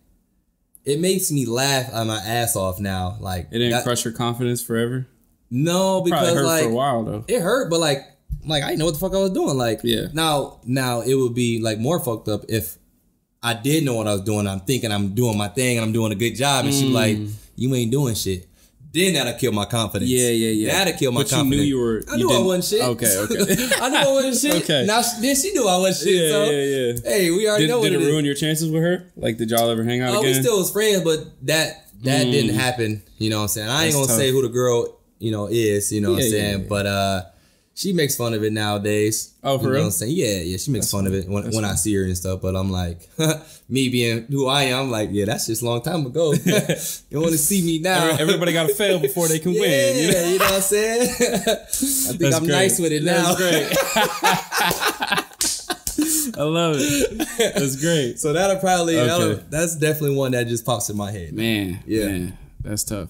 it makes me laugh on my ass off now. Like, it didn't crush your confidence forever? No, because probably hurt like for a while though. It hurt, but like I didn't know what the fuck I was doing. Like, now it would be like more fucked up if I did know what I was doing. I'm thinking I'm doing my thing and I'm doing a good job, and she like, "You ain't doing shit." Then that'll kill my confidence. Yeah. That'll kill my confidence. You knew you were. I knew I wasn't shit. Okay. I knew I wasn't shit. Okay. Now then she knew I wasn't shit. Yeah. Hey, we already know what it is. Did it ruin your chances with her? Like, did y'all ever hang out again? We still was friends, but that didn't happen. You know what I'm saying? I ain't gonna say who the girl is. You know what I'm saying? Yeah. But she makes fun of it nowadays. Oh, for real? You know what I'm saying? Yeah. She makes fun of it when I see her and stuff. But I'm like, me being who I am, I'm like, yeah, that's just a long time ago. You want to see me now? Everybody got to fail before they can win. You know? You know what I'm saying? I think I'm nice with it now. That's great. I love it. That's great. So that's definitely one that just pops in my head. Man. That's tough.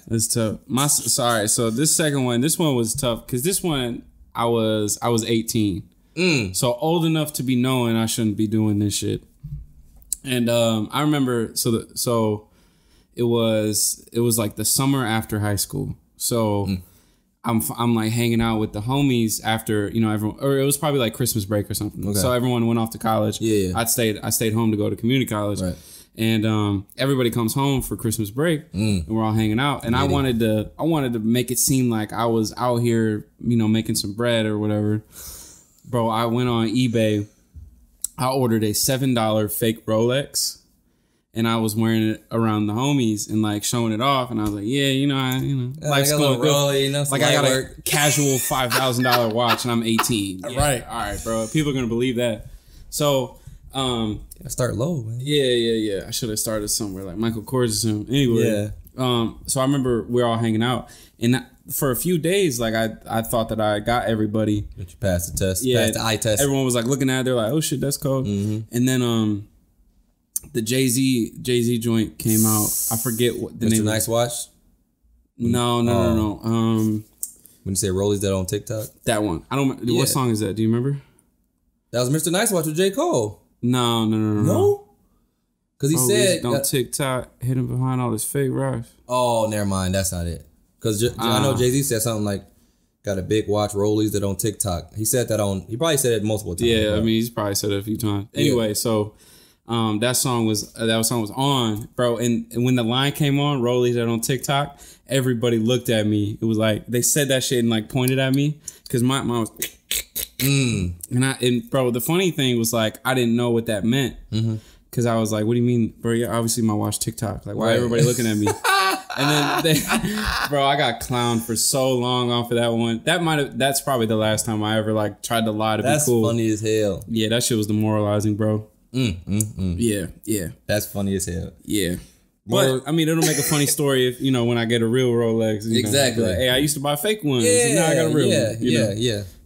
That's tough. Sorry. So this second one, this one was tough because this one I was 18, so old enough to be knowing I shouldn't be doing this shit. And I remember so it was like the summer after high school. So I'm like hanging out with the homies after everyone, or it was probably like Christmas break or something. Okay. So everyone went off to college. Yeah. I stayed home to go to community college. Right. And everybody comes home for Christmas break, and we're all hanging out. And I wanted to make it seem like I was out here, making some bread or whatever. Bro, I went on eBay. I ordered a $7 fake Rolex, and I was wearing it around the homies and like showing it off. And I was like, life's going good. Like, I got a casual $5,000 watch, and I'm 18. All right, bro. People are gonna believe that. So. I start low, man. Yeah. I should have started somewhere like Michael Kors or something. Anyway, so I remember we were all hanging out, and for a few days, like I thought that I got everybody. But you passed the test. Passed the eye test. Everyone was like looking at it. They're like, "Oh shit, that's cold." Mm-hmm. And then the Jay-Z joint came out. I forget what the name. Mr. Nice Watch. No. When you say Rollies that on TikTok, that one. I don't. What song is that? Do you remember? That was Mr. Nice Watch with J. Cole. No. No? Because he said... Don't TikTok hidden behind all this fake rocks. Oh, never mind. That's not it. Because I know Jay-Z said something like, got a big watch rollies that on TikTok. He said that on... He probably said it multiple times. Yeah, I mean, he's probably said it a few times. Anyway, so... that song was on, bro, and when the line came on, rollies that on TikTok, everybody looked at me. It was like they said that shit and like pointed at me because my was, and bro, the funny thing was like I didn't know what that meant because I was like, what do you mean, bro? Yeah, obviously my watch TikTok. Like, why everybody looking at me? And then, bro, I got clowned for so long off of that one. That's probably the last time I ever like tried to lie to be cool. That's funny as hell. Yeah, that shit was demoralizing, bro. Yeah. That's funny as hell. Yeah. But, I mean, it'll make a funny story if, you know, when I get a real Rolex. Exactly. Like, hey, I used to buy fake ones. And now I got a real one.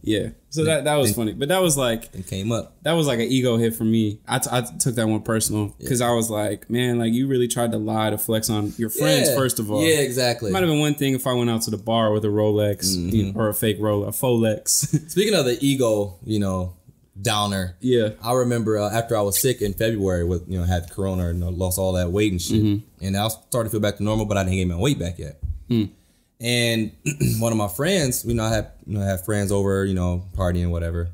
Yeah. So that was funny. But that was like... It came up. That was like an ego hit for me. I took that one personal. Because I was like, man, like, you really tried to lie to flex on your friends, first of all. Yeah, exactly. It might have been one thing if I went out to the bar with a Rolex you know, or a fake Rolex, a Folex. Speaking of the ego, you know... downer. Yeah. I remember after I was sick in February with, you know, had corona and lost all that weight and shit. And I was starting to feel back to normal, but I didn't get my weight back yet. And one of my friends, you know, I had friends over, you know, partying, whatever.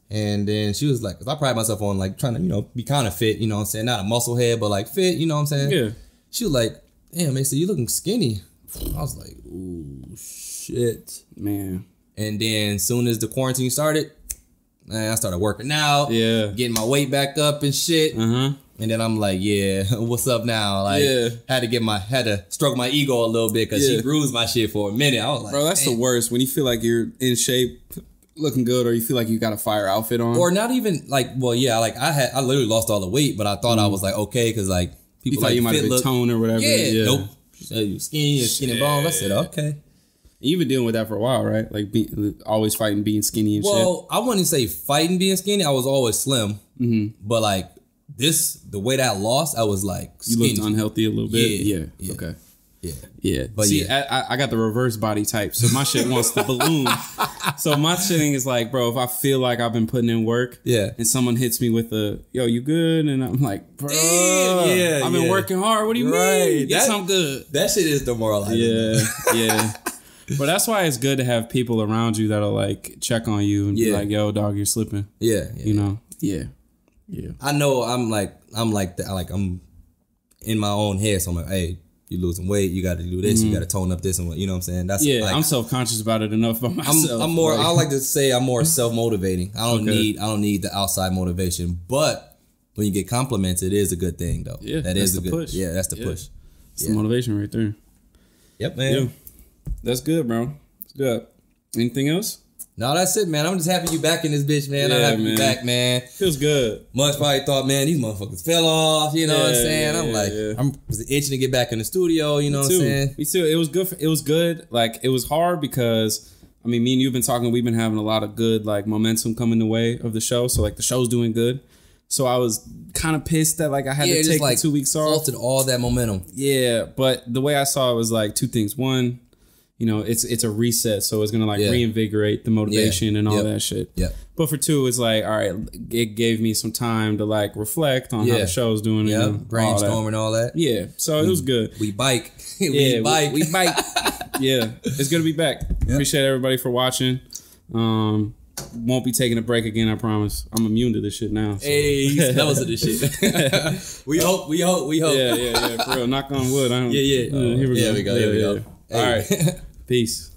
And then she was like, 'cause I pride myself on like trying to, you know, be kind of fit, you know what I'm saying? Not a muscle head, but like fit, you know what I'm saying? Yeah. She was like, damn, Mason, you looking skinny. I was like, ooh, shit. Man. And then soon as the quarantine started, I started working out, getting my weight back up and shit. And then I'm like, yeah, what's up now? Like, had to stroke my ego a little bit because she bruised my shit for a minute. I was like, bro, that's the worst when you feel like you're in shape, looking good, or you feel like you got a fire outfit on, or not even like, well, yeah, like I literally lost all the weight, but I thought I was like okay because like people thought like you might have been toned or whatever. Nope. You skinny bones. I said okay. You've been dealing with that for a while, right? Like always fighting being skinny and shit. Well, I wouldn't say fighting being skinny. I was always slim. But like the way that I lost, I was like skinny. You looked unhealthy a little bit. Yeah. Okay. Yeah. But see, I got the reverse body type, so my shit wants to balloon. So my thing is like, bro, if I feel like I've been putting in work, and someone hits me with a, yo, you good? And I'm like, bro, I've been working hard. What do you mean? Yes, I'm good. That shit is demoralizing. Yeah. But that's why it's good to have people around you that'll like check on you and be like, yo, dog, you're slipping. Yeah. You know? Yeah. I know I'm like that. Like I'm in my own head. So I'm like, hey, you're losing weight. You got to do this. You got to tone up this and what, you know what I'm saying? That's like, I'm self-conscious about it enough by myself. I'm more, I like to say I'm more self-motivating. I don't need the outside motivation, but when you get compliments, it is a good thing though. Yeah. That is a good push. Yeah, that's the push. It's the motivation right there. Yep, man. Yeah. That's good, bro. It's good. Anything else? No, that's it, man. I'm just happy you back in this bitch, man. I'm happy you back, man. Feels good. Much probably thought, man, these motherfuckers fell off. You know what I'm saying? I'm like, I'm itching to get back in the studio. You know what I'm saying? Me too. It was good. It was good. Like, it was hard because, I mean, me and you've been talking. We've been having a lot of good, like, momentum coming the way of the show. So, like, the show's doing good. So I was kind of pissed that like I had to take like 2 weeks off. Halted all that momentum. Yeah, but the way I saw it was like two things. One, you know, it's a reset, so it's gonna like reinvigorate the motivation and all that shit. Yeah. But for two, it's like, all right, it gave me some time to like reflect on how the show's doing. Yeah, brainstorm and all that. Yeah, so it was good. We bike. We bike. Yeah, it's good to be back. Yep. Appreciate everybody for watching. Won't be taking a break again, I promise. I'm immune to this shit now. So. Hey, that was this shit. We hope. Yeah, for real. Knock on wood. Here we go. All right. Peace.